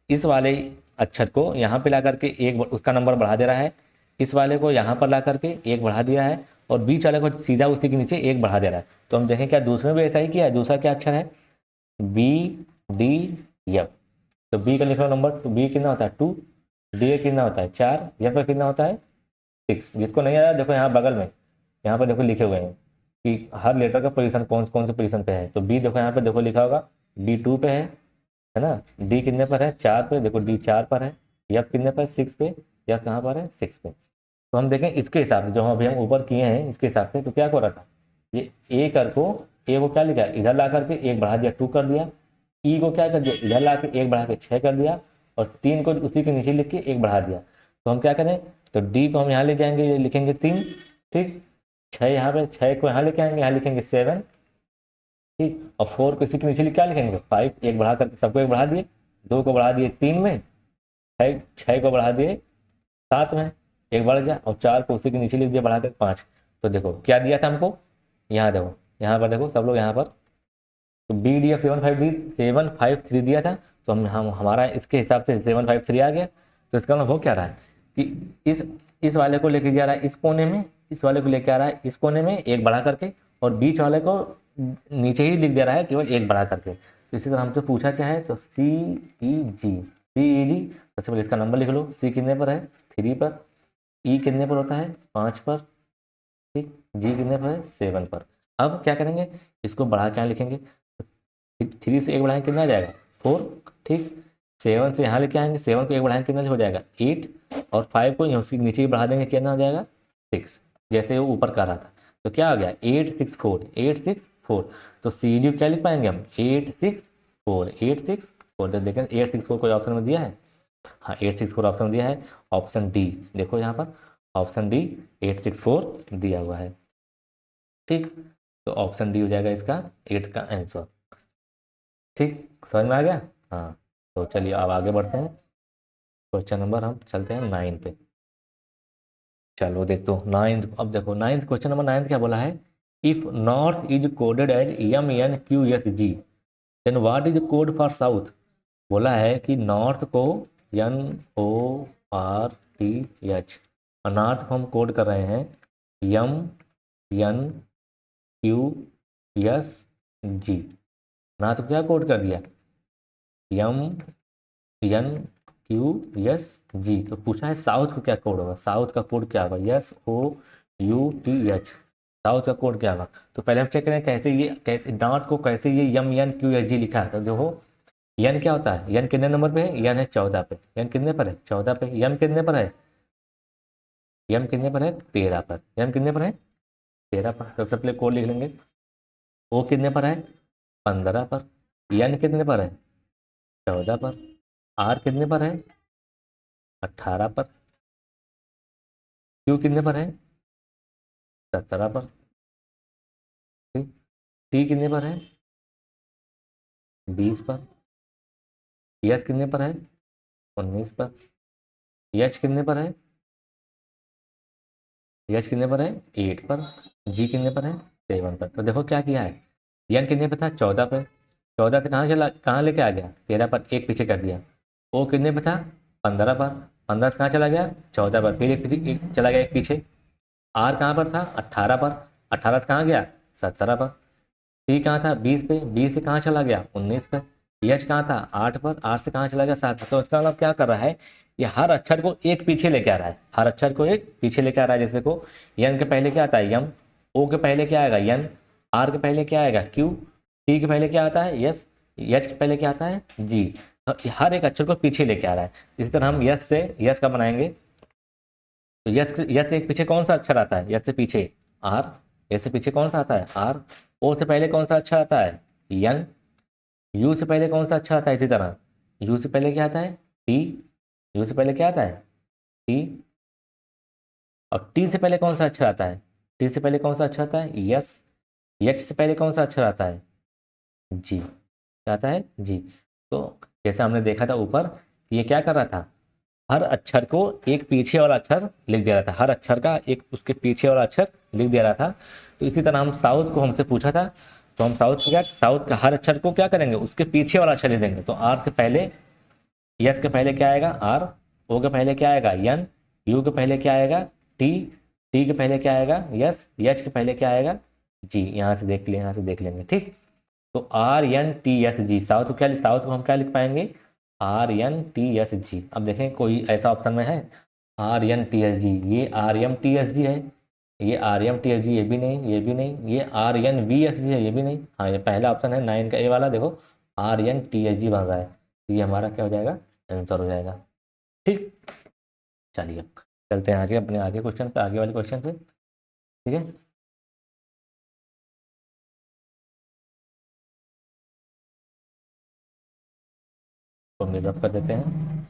इस वाले अक्षर को यहाँ पे ला करके एक उसका नंबर बढ़ा दे रहा है, इस वाले को यहाँ पर ला करके एक बढ़ा दिया है, और बीच वाले को सीधा उसी के नीचे एक बढ़ा दे रहा है। तो हम देखें क्या दूसरे में भी ऐसा ही किया है, दूसरा क्या अक्षर है BDF, तो बी का लिखो नंबर, तो बी कितना होता है 2, डी कितना होता है 4, एफ का कितना होता है 6। जिसको नहीं आया देखो यहाँ बगल में, यहाँ पर देखो लिखे हुए हैं कि हर लेटर का पोजीशन कौन कौन से पोजीशन पे है। तो बी देखो यहाँ पे देखो लिखा होगा D2 पे है ना, डी कितने पर है 4 पे, देखो डी 4 पर है, एफ कितने पर 6 पे, एफ कहाँ पर है 6 पे। तो हम देखें इसके हिसाब से जो अभी हम ऊपर किए हैं इसके हिसाब से, तो क्या हो रहा था ये ए कर को ए को क्या लिखा इधर ला करके एक बढ़ा दिया 2 कर दिया, ई को क्या कर दिया इधर ला के एक बढ़ा के 6 कर दिया, और 3 को उसी के नीचे लिख के एक बढ़ा दिया। तो हम क्या करें, तो डी को हम यहाँ ले जाएंगे, ये लिखेंगे 3, ठीक 6 यहाँ पे 6 को यहाँ लेके आएंगे, यहाँ लिखेंगे 7, ठीक, और 4 को इसी के नीचे क्या लिखेंगे 5, एक बढ़ा करके सबको एक बढ़ा दिए, 2 को बढ़ा दिए 3 में, 6 को बढ़ा दिए 7 में, एक बढ़ गया, और 4 को उसी के नीचे लिख दिया बढ़ा कर 5। तो देखो क्या दिया था हमको, यहाँ देखो यहाँ पर देखो सब लोग यहाँ पर, तो BDF 753 दिया था, तो हम हमारा इसके हिसाब से 753 आ गया। तो इसका मतलब हो क्या रहा है कि इस वाले को लेके जा रहा है इस कोने में, इस वाले को लेके आ रहा है इस कोने में एक बढ़ा करके, और बीच वाले को नीचे ही लिख दे रहा है केवल एक बढ़ा करके। तो इसी तरह हमसे पूछा क्या है, तो CEG सबसे पहले इसका नंबर लिख लो, सी कितने पर है 3 पर, ई कितने पर होता है 5 पर, ठीक, जी कितने पर है 7 पर। अब क्या करेंगे, इसको बढ़ा के यहाँ लिखेंगे, 3 से 1 बढ़ाएंगे कितना आ जाएगा 4, ठीक। 7 से यहाँ लेके आएंगे, 7 को 1 बढ़ाएंगे कितना हो जाएगा 8, और 5 को उसके नीचे ही बढ़ा देंगे कितना हो जाएगा 6, जैसे वो ऊपर कर रहा था। तो क्या हो गया 864, 864। तो सी जी क्या लिख पाएंगे हम 864, 864। तो देखें 864 कोई ऑप्शन में दिया है, हाँ 864 ऑप्शन में दिया है, ऑप्शन डी देखो यहाँ पर, ऑप्शन डी 864 दिया हुआ है, ठीक। तो ऑप्शन डी हो जाएगा इसका 8 का आंसर, ठीक, समझ में आ गया। हाँ, तो चलिए अब आगे बढ़ते हैं, क्वेश्चन नंबर हम चलते हैं 9 पे। चलो देखो 9, अब देखो 9 क्वेश्चन नंबर 9 क्या बोला है, if north is coded as M N Q S G then what is code for south. बोला है कि नॉर्थ को N O R T H, और नॉर्थ को हम कोड कर रहे हैं M N Q S G. North को क्या कोड कर दिया M N Q S G. तो पूछा है साउथ को क्या कोड होगा, साउथ का कोड क्या होगा S O U T H, south का कोड क्या होगा। तो पहले हम चेक करें कैसे ये, कैसे नॉर्थ को कैसे ये M N Q S G लिखा है। तो देखो एन क्या होता है, एन कितने नंबर पे है, एन है 14 पे, एन कितने पर है 14 पे, एम कितने पर है, एम कितने पर है 13 पर, एम कितने पर है 13 पर। तो सबसे पहले कोड लिख लेंगे, ओ कितने पर है 15 पर, एन कितने पर है 14 पर, आर कितने पर है 18 पर, क्यू कितने पर है 17 पर, ठीक, टी कितने पर है 20 पर, एस कितने पर है 19 पर, एच कितने पर है, एच कितने पर है 8 पर, जी कितने पर है 7 पर। तो देखो क्या किया है, एन कितने पे था 14 पे, 14 से कहाँ चला, कहाँ लेके आ गया 13 पर, एक पीछे कर दिया। ओ कितने पे था 15 पर, 15 से कहाँ चला गया 14 पर, फिर एक चला गया एक पीछे। आर कहाँ पर था 18 पर, 18 से कहाँ गया 17 पर। टी कहाँ था 20 पे, 20 से कहाँ चला गया 19 पे। एच कहाँ था 8 पर, 8 से कहाँ चला गया 7 पर। तो इसका मतलब क्या कर रहा है, ये हर अक्षर को एक पीछे लेके आ रहा है, हर अक्षर को एक पीछे लेके आ रहा है। जैसे को एन के पहले क्या आता है यम, ओ के पहले क्या आएगा एन, आर के पहले क्या आएगा क्यू, टी के पहले क्या आता है यस, एच के पहले क्या आता है जी। तो हर एक अक्षर को पीछे लेके आ रहा है। इसी तरह हम यस से यस का बनाएंगे, तो यस यस से एक पीछे कौन सा अक्षर आता है, यस से पीछे आर, यस से पीछे कौन सा आता है आर, ओ से पहले कौन सा अक्षर आता है एन, यू से पहले कौन सा अक्षर आता है, इसी तरह यू से पहले क्या आता है टी, यू से पहले क्या आता है टी, और टी से पहले कौन सा अक्षर आता है, टी से पहले कौन सा अक्षर आता है यस, एच से पहले कौन सा अक्षर आता है जी, क्या आता है जी। तो जैसे हमने देखा था ऊपर, ये क्या कर रहा था, हर अक्षर को एक पीछे वाला अक्षर लिख दे रहा था, हर अक्षर का एक उसके पीछे वाला अक्षर लिख दे रहा था। तो इसी तरह हम साउथ को हमसे पूछा था, तो हम साउथ को क्या, साउथ का हर अक्षर को क्या करेंगे उसके पीछे वाला अक्षर लिख देंगे। तो आर के पहले, यस के पहले क्या आएगा आर, ओ के पहले क्या आएगा एन, यू के पहले क्या आएगा टी, टी के पहले क्या आएगा यस, एच के पहले क्या आएगा जी। यहाँ से देख ले, यहाँ से देख लेंगे, ठीक। तो R N T S G, south को क्या, साउथ को हम क्या लिख पाएंगे R N T S G. अब देखें कोई ऐसा ऑप्शन में है R N T S G, ये R M T S G है, ये R M T S G, ये भी नहीं, ये भी नहीं, ये R N V S G है, ये भी नहीं। हाँ, ये पहला ऑप्शन है 9 का ए वाला, देखो R N T S G बन रहा है। तो ये हमारा क्या हो जाएगा आंसर हो जाएगा, ठीक। चलिए चलते हैं आगे, अपने आगे क्वेश्चन पे, आगे वाले क्वेश्चन पे, ठीक है। तो मिल कर देते हैं,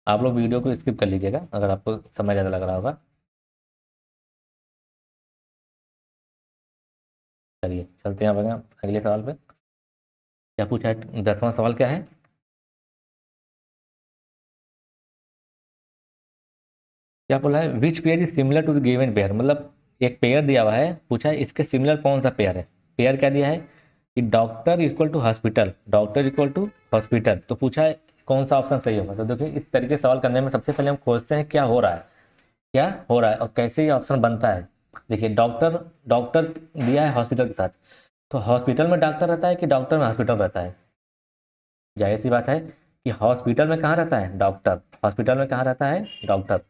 आप लोग वीडियो को स्किप कर लीजिएगा अगर आपको समय ज़्यादा लग रहा होगा। चलिए चलते हैं अपने अगले सवाल पे। क्या पूछा है, 10वां सवाल क्या है, क्या बोला है which pair is similar to the given pair. मतलब एक पेयर दिया हुआ है, पूछा है इसके सिमिलर कौन सा पेयर है। पेयर क्या दिया है कि doctor equal to hospital, doctor equal to hospital. तो पूछा है कौन सा ऑप्शन सही होगा। तो देखिए इस तरीके से सवाल करने में सबसे पहले हम खोजते हैं क्या हो रहा है, क्या हो रहा है और कैसे ये ऑप्शन बनता है। देखिए डॉक्टर, डॉक्टर दिया है हॉस्पिटल के साथ, तो हॉस्पिटल में डॉक्टर रहता है कि डॉक्टर में हॉस्पिटल रहता है। जाहिर सी बात है कि हॉस्पिटल में कहाँ रहता है डॉक्टर, हॉस्पिटल में कहाँ रहता है डॉक्टर,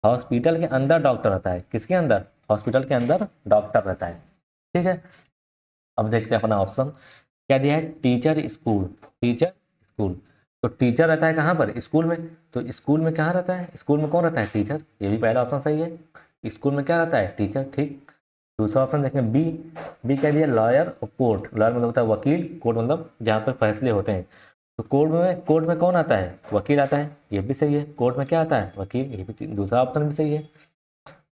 हॉस्पिटल के अंदर डॉक्टर रहता है। किसके अंदर, हॉस्पिटल के अंदर डॉक्टर रहता है, ठीक है, अब देखते हैं अपना ऑप्शन क्या दिया है, टीचर स्कूल, टीचर स्कूल। तो टीचर रहता है कहाँ पर, स्कूल में, तो स्कूल में कहाँ रहता है, स्कूल में कौन रहता है, टीचर, ये भी पहला ऑप्शन सही है, स्कूल में क्या रहता है, टीचर, ठीक। दूसरा ऑप्शन देखें बी, बी क्या दिया, लॉयर और कोर्ट, लॉयर मतलब होता है वकील, कोर्ट मतलब जहाँ पर फैसले होते हैं। तो कोर्ट में कौन आता है, वकील आता है, ये भी सही है, कोर्ट में क्या आता है, वकील, ये भी दूसरा ऑप्शन भी सही है।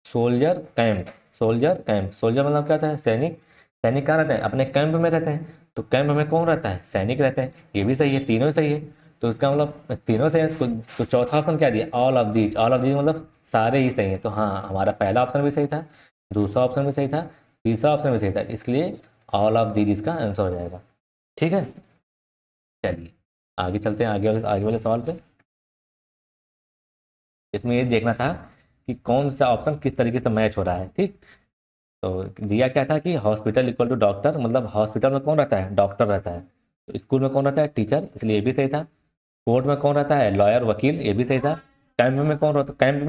Soldier camp, soldier camp, soldier मतलब क्या होता है, सैनिक, सैनिक कहाँ रहते हैं, अपने कैंप में रहते हैं, तो कैंप में कौन रहता है, सैनिक रहते हैं, ये भी सही है, तीनों ही सही है। तो इसका मतलब तीनों सही है, तो चौथा ऑप्शन क्या दिया, all of these, all of these मतलब सारे ही सही है। तो हाँ, हमारा पहला ऑप्शन भी सही था, दूसरा ऑप्शन भी सही था, तीसरा ऑप्शन भी सही था, इसलिए ऑल ऑफ दीज इसका आंसर हो जाएगा। ठीक है, चलिए आगे चलते हैं, आगे वाले सवाल पे। इसमें ये देखना था कि कौन सा ऑप्शन किस तरीके से मैच हो रहा है, ठीक। तो दिया क्या था कि हॉस्पिटल इक्वल टू डॉक्टर, मतलब हॉस्पिटल में कौन रहता है, डॉक्टर रहता है। तो स्कूल में कौन रहता है, टीचर, इसलिए ये भी सही था। कोर्ट में कौन रहता है, लॉयर वकील, ये भी सही था। कैंप में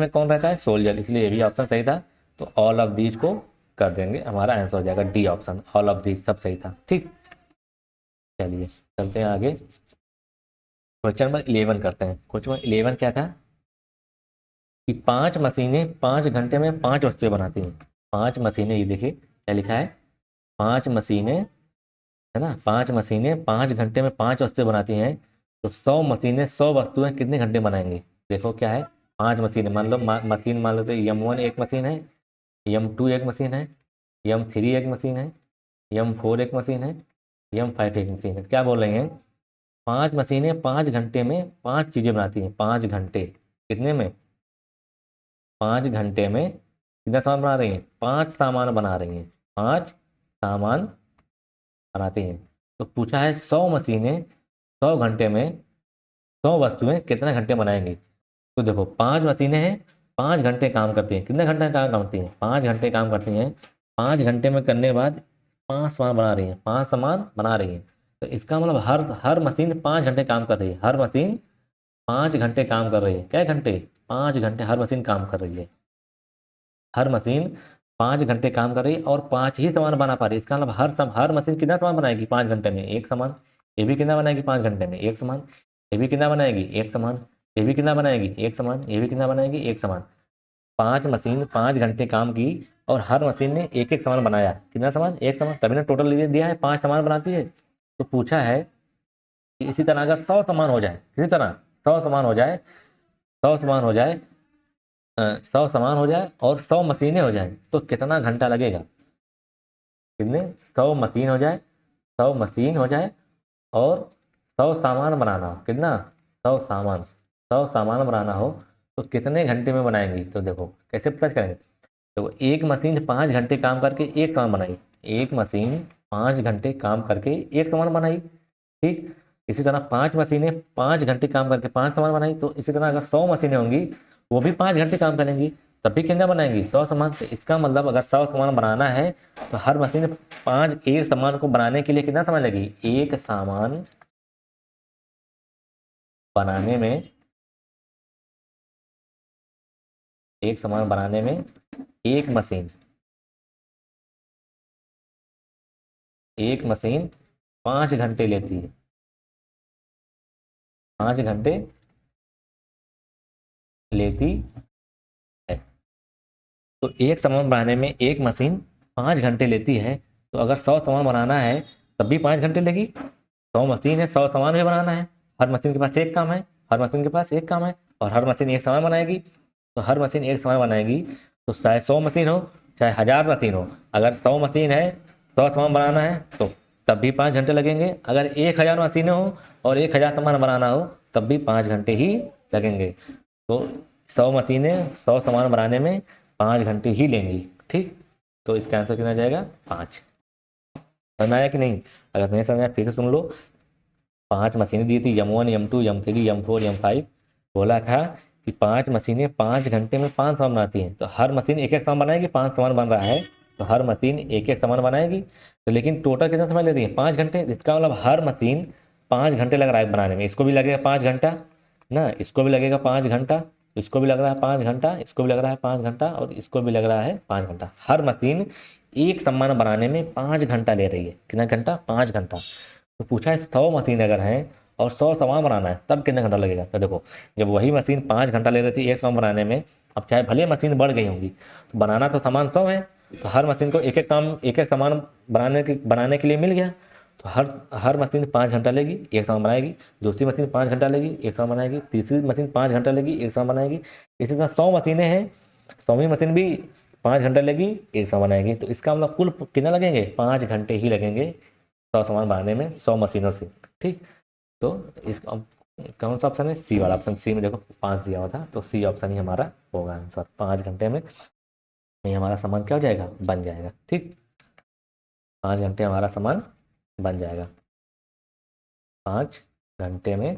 कौन रहता है, सोल्जर, इसलिए ये भी ऑप्शन सही था। तो ऑल ऑफ दीज को कर देंगे, हमारा आंसर हो जाएगा D option, all of these sub सही था, ठीक। चलिए चलते हैं आगे, क्वेश्चन नंबर 11 करते हैं। क्वेश्चन नंबर 11 क्या था कि 5 मशीनें 5 घंटे में 5 वस्तुएं बनाती हैं। 5 मशीनें, ये देखिए क्या लिखा है, 5 मशीनें, है ना, 5 मशीनें 5 घंटे में 5 वस्तुएं बनाती हैं। तो 100 मशीनें 100 वस्तुएं कितने घंटे बनाएंगी। देखो क्या है, 5 मशीनें, मान लो मशीन मान लो तो M1 एक मशीन है, M2 एक मशीन है, M3 एक मशीन है, M4 एक मशीन है, M5 एक मशीन है। क्या बोल रहे हैं, 5 मशीनें 5 घंटे में 5 चीज़ें बनाती हैं, 5 घंटे कितने में, 5 घंटे में कितना सामान बना रही हैं, 5 सामान बना रही हैं, 5 सामान बनाती हैं। तो पूछा है 100 मशीनें 100 घंटे में 100 वस्तुएं कितने घंटे बनाएंगी। तो देखो 5 मशीनें हैं, 5 घंटे काम करती हैं, कितने घंटे काम करती हैं, 5 घंटे काम करती हैं। 5 घंटे में करने के बाद 5 सामान बना रही हैं, 5 सामान बना रही हैं। तो इसका मतलब हर हर मशीन 5 घंटे काम कर रही है, हर मशीन 5 घंटे काम कर रही है, क्या घंटे, 5 घंटे हर मशीन काम कर रही है। हर मशीन 5 घंटे काम कर रही है और 5 ही सामान बना पा रही है। इसका मतलब हर मशीन कितना सामान बनाएगी 5 घंटे में, एक सामान। ये भी कितना बनाएगी 5 घंटे में, एक सामान। ये भी कितना बनाएगी, एक सामान। ये भी कितना बनाएगी, एक सामान। ये भी कितना बनाएगी, एक सामान। 5 मशीन 5 घंटे काम की और हर मशीन ने एक एक सामान बनाया, कितना सामान, एक सामान, तभी ना टोटल दिया है 5 सामान बनाती है। तो पूछा है कि इसी तरह अगर 100 सामान हो जाए, इसी तरह 100 सामान हो जाए, 100 सामान हो जाए, 100 सामान हो जाए और 100 मशीनें हो जाए तो कितना घंटा लगेगा, कितने, 100 मशीन हो जाए, 100 मशीन हो जाए और 100 सामान बनाना हो, कितना, 100 सामान, 100 सामान बनाना हो तो कितने घंटे में बनाएंगी। तो देखो कैसे पता करेंगे, तो एक मशीन 5 घंटे काम करके एक सामान बनाई, एक मशीन 5 घंटे काम करके एक सामान बनाई, ठीक। इसी तरह 5 मशीनें 5 घंटे काम करके 5 सामान बनाई। तो इसी तरह अगर 100 मशीनें होंगी वो भी 5 घंटे काम करेंगी तब भी कितना बनाएंगी, 100 सामान। तो इसका मतलब अगर 100 सामान बनाना है तो हर मशीन 5 एक सामान को बनाने के लिए कितना समय लगेगी, एक सामान बनाने में, एक सामान बनाने में एक मशीन, एक मशीन 5 घंटे लेती है, 5 घंटे लेती है। तो एक सामान बनाने में एक मशीन 5 घंटे लेती है। तो अगर 100 सामान बनाना है तब भी 5 घंटे लेगी। 100 मशीन है, 100 सामान भी बनाना है, हर मशीन के पास एक काम है, हर मशीन के पास एक काम है और हर मशीन एक सामान बनाएगी। तो हर मशीन एक सामान बनाएगी। तो चाहे 100 मशीन हो चाहे 1000 मशीन हो, अगर 100 मशीन है, 100 सामान बनाना है तो तब भी 5 घंटे लगेंगे। अगर 1000 मशीनें हो और 1000 सामान बनाना हो तब भी 5 घंटे ही लगेंगे। तो 100 मशीनें 100 सामान बनाने में 5 घंटे ही लेंगी, ठीक। तो इसका आंसर कितना जाएगा, 5। समझ में आया कि नहीं, अगर नहीं समझ आया फिर से सुन लो। 5 मशीनें दी थी, M1 M2 M3 M4 M5। बोला था कि 5 मशीनें 5 घंटे में 5 सामान बनाती हैं। तो हर मशीन एक एक सामान बनाएगी, 5 सामान बन रहा है तो हर मशीन एक एक सामान बनाएगी। तो लेकिन टोटल कितना समय ले रही है, 5 घंटे। इसका मतलब हर मशीन 5 घंटे लग रहा है बनाने में। इसको भी लगेगा 5 घंटा ना, इसको भी लगेगा 5 घंटा, इसको भी लग रहा है 5 घंटा, इसको भी लग रहा है 5 घंटा, और इसको भी लग रहा है 5 घंटा। हर मशीन एक सामान बनाने में 5 घंटा ले रही है। कितना घंटा? 5 घंटा। तो पूछा है 100 मशीन अगर हैं और 100 सामान बनाना है तब कितना घंटा लगेगा। तो देखो, जब वही मशीन 5 घंटा ले रही थी एक सामान बनाने में, अब चाहे भले मशीन बढ़ गई होंगी, तो बनाना तो सामान 100 है, तो हर मशीन को एक एक काम, एक एक सामान बनाने के लिए मिल गया। तो हर मशीन 5 घंटा लेगी, एक सामान बनाएगी। दूसरी मशीन 5 घंटा लेगी, एक सामान बनाएगी। तीसरी मशीन 5 घंटा लेगी, एक सामान बनाएगी। इसी तरह 100 मशीनें हैं, 100वीं मशीन भी 5 घंटा लेगी, एक सामान बनाएगी। तो इसका मतलब कुल कितना लगेंगे? 5 घंटे ही लगेंगे 100 सामान बनाने में, 100 मशीनों से। ठीक, तो इसका कौन सा ऑप्शन है? सी वाला ऑप्शन। सी में देखो 5 दिया हुआ था, तो सी ऑप्शन ही हमारा होगा आंसर। 5 घंटे में ये हमारा सामान क्या हो जाएगा? बन जाएगा। ठीक, 5 घंटे हमारा सामान बन जाएगा। 5 घंटे में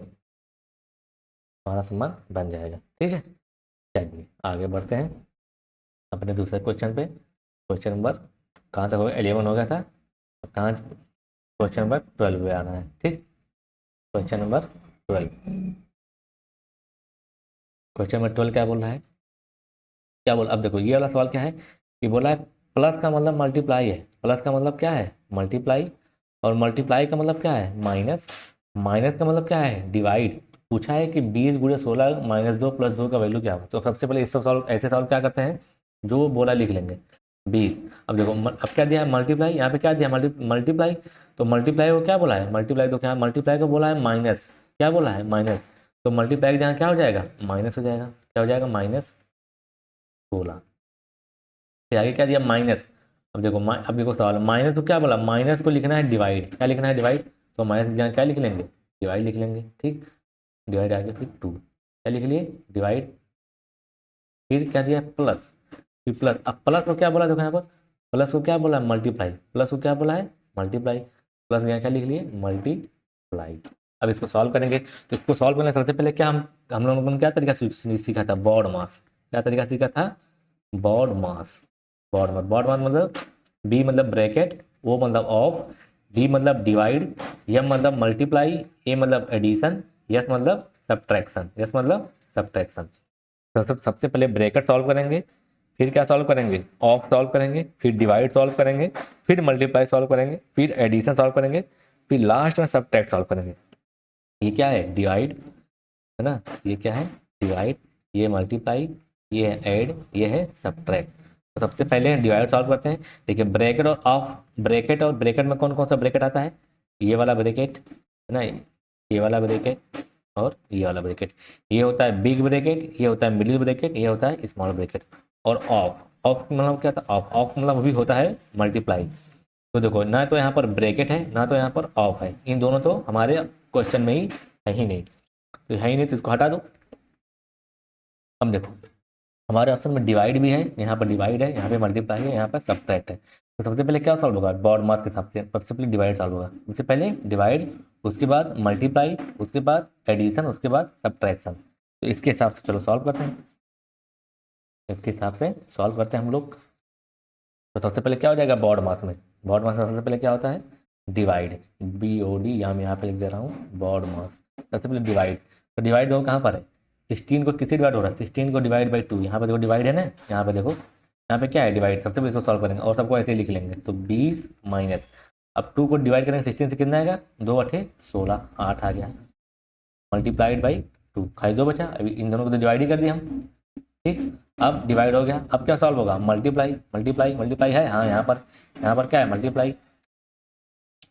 हमारा सामान बन जाएगा। ठीक है, चलिए आगे बढ़ते हैं अपने दूसरे क्वेश्चन पे। क्वेश्चन नंबर कहाँ तक हो गया? 11 हो गया था, अब कहाँ? क्वेश्चन नंबर 12 पे आना है। ठीक, क्वेश्चन नंबर 12। क्वेश्चन नंबर 12 क्या बोल रहा है? क्या बोल, अब देखो ये वाला सवाल क्या है कि बोला है प्लस का मतलब मल्टीप्लाई है। प्लस का मतलब क्या है? मल्टीप्लाई। और मल्टीप्लाई का मतलब क्या है? माइनस। माइनस का मतलब क्या है? डिवाइड। पूछा है कि 20 × 16 -2 + 2 का वैल्यू क्या हो। तो सबसे पहले इससे सॉल्व, ऐसे सॉल्व क्या करते हैं, जो बोला लिख लेंगे 20। अब देखो अब क्या दिया है? मल्टीप्लाई। यहाँ पे क्या दिया? मल्टीप्लाई। तो मल्टीप्लाई को क्या बोला है? मल्टीप्लाई तो क्या, मल्टीप्लाई को बोला है माइनस। क्या बोला है? माइनस। तो मल्टीप्लाई की जगह क्या हो जाएगा? माइनस हो जाएगा। क्या हो जाएगा? -16। फिर आगे क्या दिया? माइनस। अब देखो अब देखो सवाल, माइनस तो क्या बोला? माइनस को लिखना है डिवाइड। क्या लिखना है? डिवाइड। तो माइनस की जगह क्या लिख लेंगे? डिवाइड लिख लेंगे। ठीक, डिवाइड आगे फिर 2, क्या लिख लिए? डिवाइड। फिर क्या दिया? प्लस। फिर प्लस। अब प्लस को क्या बोला? देखो यहाँ पर प्लस को क्या बोला? मल्टीप्लाई। प्लस को क्या बोला है? मल्टीप्लाई। प्लस यहाँ क्या लिख लिए? मल्टीप्लाई। अब इसको सॉल्व करेंगे, तो इसको सॉल्व करने से सबसे पहले क्या हम लोगों ने क्या तरीका सीखा था? बॉड मास। क्या तरीका सीखा था? बॉड मास। बॉड मास मतलब बी मतलब ब्रैकेट, ओ मतलब ऑफ, डी मतलब डिवाइड, एम मतलब मल्टीप्लाई, ए मतलब एडिशन, यस मतलब सब्ट्रैक्शन। यस मतलब सब्ट्रैक्शन। तो सबसे पहले ब्रैकेट सॉल्व करेंगे, फिर क्या सॉल्व करेंगे? ऑफ सॉल्व करेंगे, फिर डिवाइड सॉल्व करेंगे, फिर मल्टीप्लाई सॉल्व करेंगे, फिर एडिशन सॉल्व करेंगे, फिर लास्ट में सब्ट्रैक्ट सॉल्व करेंगे। ये क्या है? डिवाइड है ना, ये क्या है? डिवाइड, ये मल्टीप्लाई, ये है ऐड, ये है सब्ट्रैक्ट। तो सबसे पहले डिवाइड सॉल्व करते हैं। देखिए ब्रैकेट और ऑफ, ब्रैकेट और ब्रैकेट में कौन कौन सा ब्रैकेट आता है? ये वाला ब्रैकेट है ना, ये वाला ब्रैकेट और ये वाला ब्रैकेट। ये होता है बिग ब्रैकेट, ये होता है मिडिल ब्रैकेट, ये होता है स्मॉल ब्रैकेट। और ऑफ, ऑफ मतलब क्या था? ऑफ मतलब भी होता है मल्टीप्लाई। तो देखो ना तो यहाँ पर ब्रैकेट है, ना तो यहाँ पर ऑफ है, इन दोनों तो हमारे क्वेश्चन में ही है ही नहीं। तो है ही नहीं, तो इसको हटा दो। अब देखो हमारे ऑप्शन में डिवाइड भी है, यहाँ पर डिवाइड है, यहाँ पे मल्टीप्लाई है, यहाँ पर सब्ट्रैक्ट है। तो सबसे पहले क्या सॉल्व होगा? बॉड मास के हिसाब से सबसे पहले डिवाइड सॉल्व होगा। सबसे पहले डिवाइड, उसके बाद मल्टीप्लाई, उसके बाद एडिशन, उसके बाद सब्ट्रैक्शन। तो इसके हिसाब से चलो सॉल्व करते हैं। इसके हिसाब से सॉल्व करते हैं हम लोग। तो सबसे पहले क्या हो जाएगा बॉड मास में? बॉड मास में सबसे पहले क्या होता है? डिवाइड, BOD, यहाँ पे लिख दे रहा हूँ बॉड मास। सबसे पहले डिवाइड, तो डिवाइड देखो कहाँ पर है? 16 को किससे डिवाइड हो रहा है? 16 को डिवाइड बाई 2। यहाँ पे देखो डिवाइड है ना, यहाँ पे देखो, यहाँ पे क्या है? डिवाइड। सबसे पहले इसको सॉल्व करेंगे और सबको ऐसे ही लिख लेंगे। तो 20 माइनस, अब 2 को डिवाइड करेंगे 16 से, कितना आएगा? 2 8 16, 8 आ गया। मल्टीप्लाइड बाई 2, खाली 2 बचा। अभी इन दोनों को तो डिवाइड ही कर दिया हम। ठीक, अब डिवाइड हो गया। अब क्या सॉल्व होगा? मल्टीप्लाई। मल्टीप्लाई है, हाँ यहाँ पर क्या है? मल्टीप्लाई।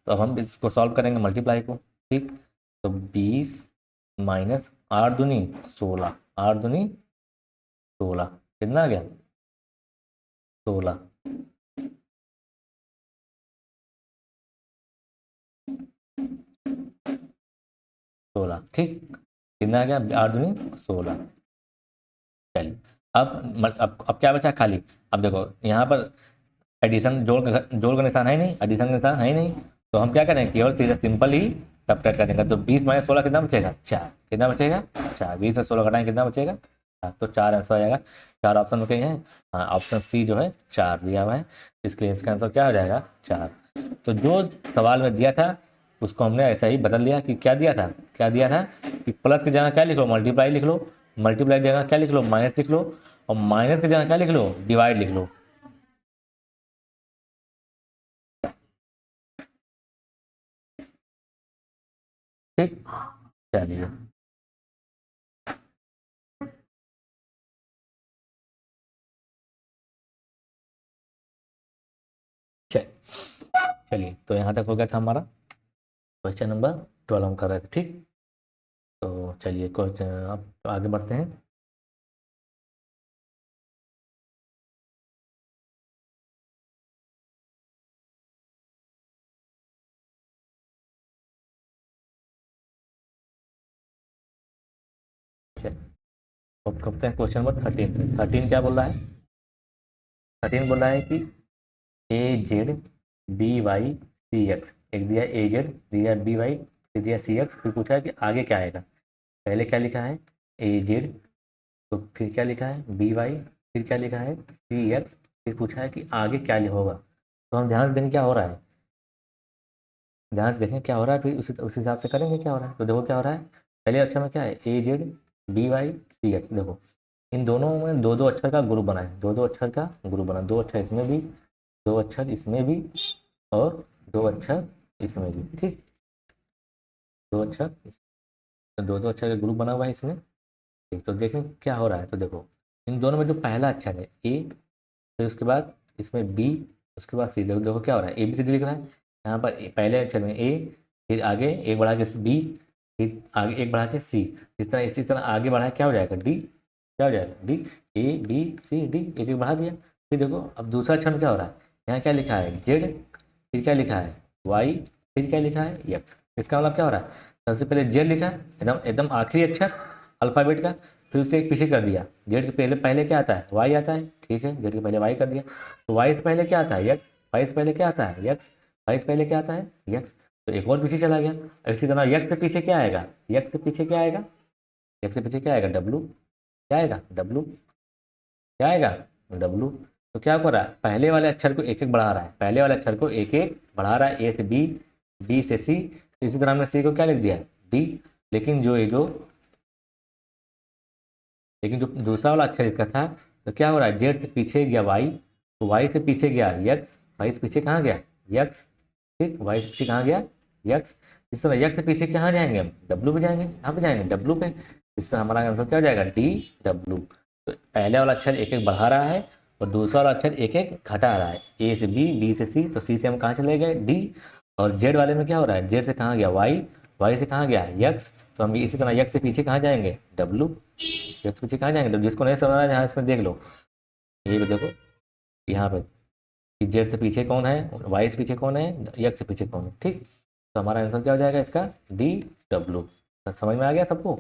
तो अब हम इसको सॉल्व करेंगे मल्टीप्लाई को। ठीक, तो 20 माइनस 8 दूनी 16, 8 दूनी 16, कितना आ गया? 16। ठीक, कितना आ गया? 8 दूनी 16। चलिए अब क्या बचा खाली? अब देखो यहाँ पर एडिशन, जोड़ का निशान है नहीं, एडिशन का निशान है नहीं, तो हम क्या करें? केवल सीधा सिंपल ही सब्ट्रैक्ट कर देंगे। तो 20 माइनस 16 कितना बचेगा? 4। कितना बचेगा? 4। 20 में 16 घटाएं, कितना बचेगा? 4। तो 4 आंसर आ जाएगा। 4 ऑप्शन में कहीं है, हाँ ऑप्शन सी जो है 4 दिया हुआ है, इसके लिए इसका आंसर क्या हो जाएगा? 4। तो जो सवाल में दिया था उसको हमने ऐसा ही बदल दिया कि क्या दिया था? क्या दिया था कि प्लस की जगह क्या लिख लो? मल्टीप्लाई लिख लो। मल्टीप्लाई की जगह क्या लिख लो, माइनस लिख लो, और माइनस की जगह क्या लिख लो, डिवाइड लिख लो। ठीक, चलिए चल चलिए, तो यहाँ तक हो गया था हमारा क्वेश्चन नंबर 12 हम कर रहे थे। ठीक, तो चलिए क्वेश्चन अब आगे बढ़ते हैं। अब करते हैं क्वेश्चन नंबर 13। क्या बोल रहा है, 13 बोल रहा है कि A Z B Y C X, एक दिया ए जेड, दिया बी वाई, फिर दिया सी एक्स, फिर पूछा है कि आगे क्या आएगा। पहले क्या लिखा है, ए जेड, तो फिर क्या लिखा है बी वाई, फिर क्या लिखा है सी एक्स, फिर पूछा है कि आगे क्या होगा। तो हम ध्यान से देखें क्या हो रहा है, ध्यान से देखें क्या हो रहा है, फिर उस हिसाब से करेंगे क्या हो रहा है। तो देखो क्या हो रहा है, पहले अक्षर में क्या है A Z B Y C X, देखो इन दोनों में दो दो अक्षर का ग्रुप बना है, दो दो अक्षर का ग्रुप बना, दो अक्षर इसमें भी, दो अक्षर इसमें भी, और दो अक्षर इसमें भी। ठीक, दो अक्षर तो दो दो अक्षर का ग्रुप बना हुआ है इसमें। ठीक, तो देखें क्या हो रहा है, तो देखो इन दोनों में जो पहला अक्षर है ए, फिर उसके बाद इसमें बी, उसके बाद सी, देखो देखो क्या हो रहा है, ए बी सी डी लिख रहा है। यहाँ पर पहले अक्षर में ए, फिर आगे एक बढ़ा के बी, फिर आगे एक बढ़ा के सी, इसी तरह आगे बढ़ा क्या हो जाएगा डी, क्या हो जाएगा D, A B C D, एक एक बढ़ा दिया। फिर देखो अब दूसरा अक्षर में क्या हो रहा है, यहाँ क्या लिखा है जेड, फिर क्या लिखा है वाई, फिर क्या लिखा है एक्स। इसका मतलब क्या हो रहा है, सबसे पहले जेड लिखा एकदम एकदम आखिरी अक्षर अल्फ़ाबेट का, फिर उससे एक पीछे कर दिया, जेड के पहले पहले क्या आता है वाई आता है। ठीक है, जेड के पहले वाई कर दिया, तो वाई से पहले क्या आता है एक्स, वाई से पहले क्या आता है एक्स, वाई से पहले क्या आता है एक्स, तो एक और पीछे चला गया। अब इसी तरह एक्स से पीछे क्या आएगा, एक्स से पीछे क्या आएगा, एक्स से पीछे क्या आएगा डब्लू, क्या आएगा डब्लू, क्या आएगा डब्लू। तो क्या कर रहा है, पहले वाले अक्षर को एक एक बढ़ा रहा है, पहले वाले अक्षर को एक एक बढ़ा रहा है, ए से बी, बी से सी, इसी तरह हमने सी को क्या लिख दिया डी। लेकिन जो ये जो लेकिन जो दूसरा वाला अक्षर इसका था, तो क्या हो रहा है, जेड से पीछे गया वाई, तो वाई से पीछे गया यक्स, वाई से पीछे कहाँ गया यक्स। ठीक, वाई से पीछे कहाँ गया यक्स। इस तरह यक्स से पीछे कहाँ जाएंगे हम, डब्लू पे जाएंगे, कहाँ पे जाएंगे डब्लू पे। इस तरह हमारा आंसर क्या हो जाएगा डी डब्लू। तो पहले वाला अक्षर एक एक बढ़ा रहा है, और दूसरा वाला अक्षर एक एक घटा रहा है, ए से बी, बी से सी, तो सी से हम कहाँ चले गए डी, और जेड वाले में क्या हो रहा है, जेड से कहाँ गया वाई, वाई से कहाँ गया यक्स, तो हम भी इसी तरह यक्स से पीछे कहाँ जाएंगे डब्लू, यक्स पीछे कहाँ जाएंगे, जिसको नहीं समझ रहा है यहाँ इसमें देख लो, ये भी देखो यहाँ पे कि जेड से पीछे कौन है, वाई से पीछे कौन है, यक्स से पीछे कौन है। ठीक, तो हमारा आंसर क्या हो जाएगा इसका डी डब्लू। समझ में आ गया सबको,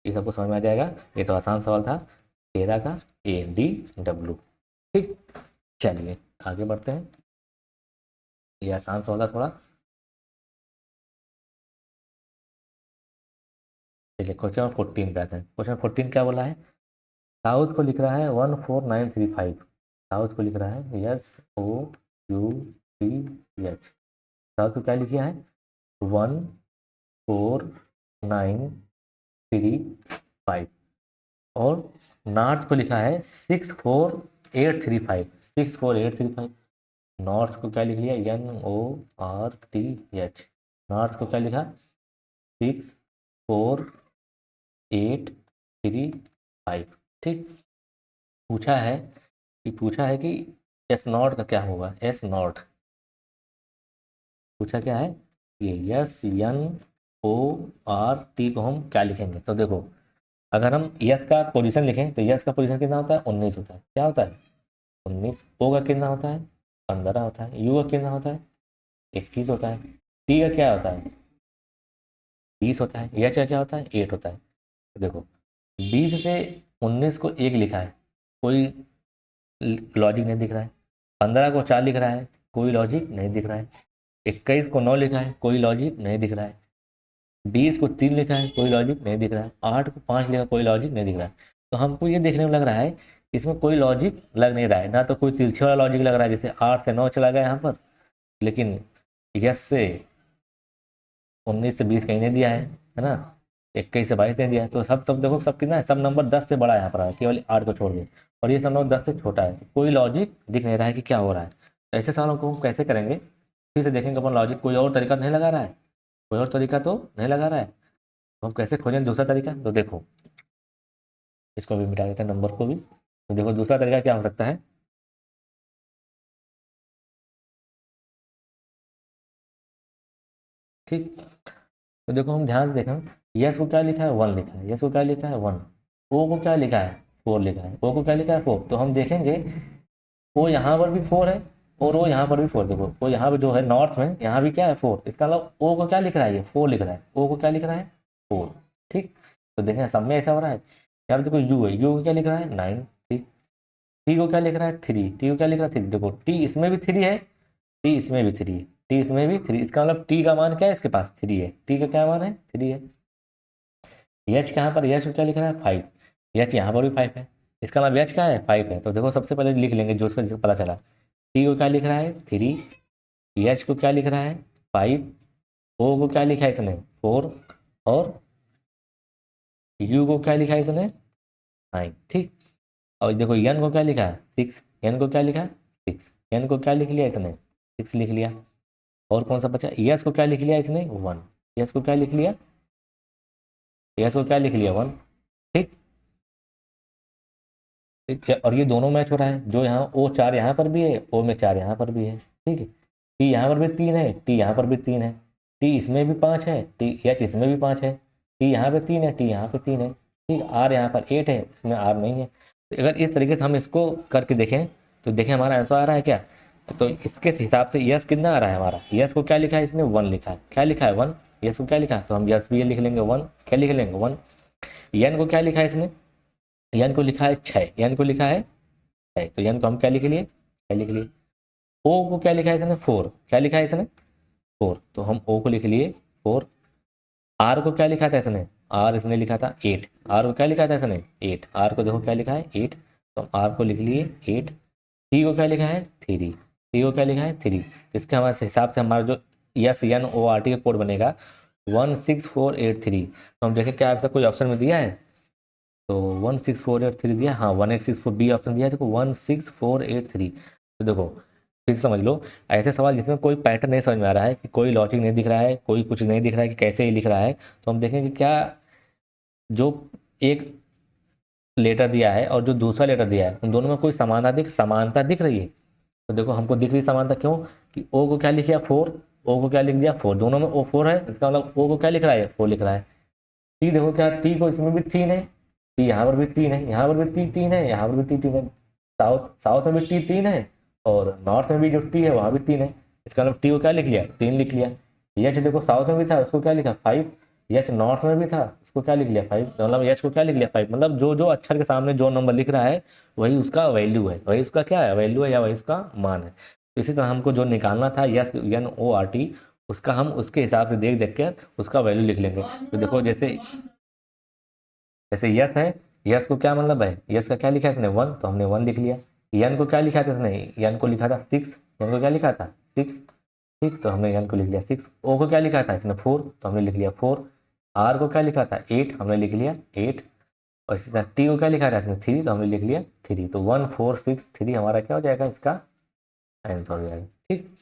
ये सबको समझ में आ जाएगा, ये तो आसान सवाल था 13 का, ए डी डब्लू। ठीक, चलिए आगे बढ़ते हैं, ये आसान सवाल था थोड़ा। चलिए क्वेश्चन 14 पे आते हैं। क्वेश्चन 14 क्या बोला है, साउथ को लिख रहा है 14935, साउथ को लिख रहा है S O U T H, south को क्या लिखा है 14935, और नॉर्थ को लिखा है 64835, 64835। नॉर्थ को क्या लिख लिया NORTH, नॉर्थ को क्या लिखा 64835। ठीक, पूछा है कि एस नॉट का क्या होगा, एस नॉट पूछा क्या है, ये S N O R T को हम क्या लिखेंगे। तो देखो अगर हम यस का पोजीशन लिखें तो यस का पोजीशन कितना होता है 19 होता है, क्या होता है 19। ओ का कितना होता है 15 होता है, यू का कितना होता है 21 होता है, टी का क्या होता है 20 होता है, एच का क्या होता है 8 होता है। तो देखो 20 से 19 को एक लिखा है, कोई लॉजिक नहीं दिख रहा है। 15 को 4 लिख रहा है, कोई लॉजिक नहीं दिख रहा है। 21 को 9 लिखा है, कोई लॉजिक नहीं दिख रहा है। 20 को 3 लिखा है, कोई लॉजिक नहीं दिख रहा है। 8 को 5 लिखा, कोई लॉजिक नहीं दिख रहा है। तो हमको ये देखने में लग रहा है इसमें कोई लॉजिक लग नहीं रहा है, ना तो कोई तिरछे वाला लॉजिक लग रहा है, जैसे 8 से 9 चला गया यहाँ पर, लेकिन यस से 19 से 20 कहीं नहीं दिया है ना। 21 से 22 दे दिया है, तो सब देखो सब कितना है, सब नंबर 10 से बड़ा यहाँ पर है, केवल 8 को छोड़ दे, और ये सब नंबर 10 से छोटा है, तो कोई लॉजिक दिख नहीं रहा है कि क्या हो रहा है। तो ऐसे सवालों को हम कैसे करेंगे, फिर से देखेंगे अपन लॉजिक, कोई और तरीका नहीं लगा रहा है, कोई और तरीका तो नहीं लगा रहा है, तो हम कैसे खोजें दूसरा तरीका। तो देखो इसको भी मिटा देते हैं, नंबर को भी। तो देखो दूसरा तरीका क्या हो सकता है, ठीक। तो देखो हम ध्यान से देखें, यस को क्या लिखा है, 1 लिखा है, यस को क्या लिखा है 1, ओ को क्या लिखा है 4 लिखा है, ओ को क्या लिखा है 4, तो हम देखेंगे ओ यहाँ पर भी 4 है और ओ यहाँ पर भी 4, देखो ओ यहाँ पे जो है नॉर्थ में, यहाँ भी क्या है 4, इसका मतलब ओ को क्या लिख रहा है, ये 4 लिख रहा है, ओ को क्या लिख रहा है 4, ठीक। तो देखें सब में ऐसा हो रहा है। यहाँ पे देखो यू है, यू को क्या लिख रहा है 9, ठीक। टी को क्या लिख रहा है 3, टी को क्या लिख रहा है 3, देखो टी इसमें भी 3 है, टी इसमें भी 3 है, टी इसमें भी 3, इसका मतलब टी का मान क्या है, इसके पास 3 है, टी का क्या मान है 3 है। एच कहाँ पर, एच को क्या लिख रहा है 5, एच यहाँ पर भी 5 है, इसका मतलब एच क्या है 5 है, तो देखो सबसे पहले लिख लेंगे जो उसका जिसको पता चला। टी को क्या लिख रहा है 3, एच को क्या लिख रहा है 5, ओ को क्या लिखा है इसने 4, और यू को क्या लिखा है इसने 9, ठीक। और देखो एन को क्या लिखा है 6, एन को क्या लिखा है 6, एन को क्या लिख लिया इसने 6 लिख लिया। और कौन सा बचा, यस को क्या लिख लिया इसने 1, यस को क्या लिख लिया, यस को क्या लिख लिया 1, ठीक। ठीक है, और ये दोनों मैच हो रहा है, जो यहाँ ओ 4 यहाँ पर भी है, ओ में 4 यहाँ पर भी है, ठीक है। टी यहाँ पर भी 3 है, टी यहाँ पर भी 3 है, टी इसमें भी 5 है, टी एच इसमें भी 5 है, टी यहाँ पे 3 है, टी यहाँ पे 3 है, ठीक। आर यहाँ पर 8 है, इसमें आर नहीं है। तो अगर इस तरीके से हम इसको करके देखें, तो देखें हमारा आंसर आ रहा है क्या। तो इसके हिसाब से यस कितना आ रहा है हमारा, यस को क्या लिखा है इसने 1 लिखा है, क्या लिखा है 1, यस को क्या लिखा है, तो हम यस भी लिख लेंगे 1, क्या लिख लेंगे 1। एन को क्या लिखा है इसने, एन को लिखा है 6, एन को लिखा है 6, तो एन को हम क्या लिख लिए 6 लिख लिए। ओ को क्या लिखा है इसने 4, क्या लिखा है इसने 4, तो हम ओ को लिख लिए 4। आर को क्या लिखा था इसने, आर इसने लिखा था 8, आर को क्या लिखा था इसने 8, आर को देखो क्या लिखा है 8, तो हम आर को लिख लिए 8। टी को क्या लिखा है 3, टी को क्या लिखा है 3, इसके हमारे हिसाब से हमारा जो S N O R T का कोड बनेगा 16483। तो हम देखें क्या ऐसा कोई ऑप्शन में दिया है, तो 16483 दिया, हाँ 1864 बी ऑप्शन दिया है, देखो 16483। तो देखो फिर से समझ लो, ऐसे सवाल जिसमें कोई पैटर्न नहीं समझ में आ रहा है, कि कोई लॉजिक नहीं दिख रहा है, कोई कुछ नहीं दिख रहा है कि कैसे ये लिख रहा है, तो हम देखेंगे क्या जो एक लेटर दिया है और जो दूसरा लेटर दिया है, उन दोनों में कोई समानता दिख रही है। तो देखो हमको दिख रही समानता, क्यों कि ओ को क्या लिख दिया 4, ओ को क्या लिख दिया 4, दोनों में ओ 4 है, इसका मतलब ओ को क्या लिख रहा है 4 लिख रहा है। टी देखो क्या, टी को इसमें भी 3 है, टी यहाँ पर भी 3 है, यहाँ पर भी तीन है, यहाँ पर भी तीन है, साउथ साउथ में भी टी 3 है, और नॉर्थ में भी जो टी है वहाँ भी 3 है, इसका मतलब टी को क्या लिख लिया 3 लिख लिया। यच देखो साउथ में भी था, उसको क्या लिखा 5, यच नॉर्थ में भी था, उसको क्या लिख लिया 5, मतलब यच को क्या लिख लिया 5, मतलब जो जो अक्षर के सामने जो नंबर लिख रहा है वही उसका वैल्यू है, वही उसका क्या है वैल्यू है, या वही उसका मान है। तो इसी तरह हमको जो निकालना था S N O R T, उसका हम उसके हिसाब से देख देख कर उसका वैल्यू लिख लेंगे। तो देखो जैसे जैसे यस है, यस को क्या मतलब है, यस का क्या लिखा है इसने 1, तो हमने 1 लिख लिया। यन को क्या लिखा था इसने, यन को लिखा था 6, यन को क्या लिखा था 6, ठीक, तो हमने यन को लिख लिया 6। ओ को क्या लिखा था इसने 4, तो हमने लिख लिया 4। आर को क्या लिखा था 8, हमने लिख लिया 8। और इसी तरह टी को क्या लिखा था इसने 3, तो हमने लिख लिया 3। तो 1 4 6 3 हमारा क्या हो जाएगा, इसका आंसर हो जाएगा, ठीक।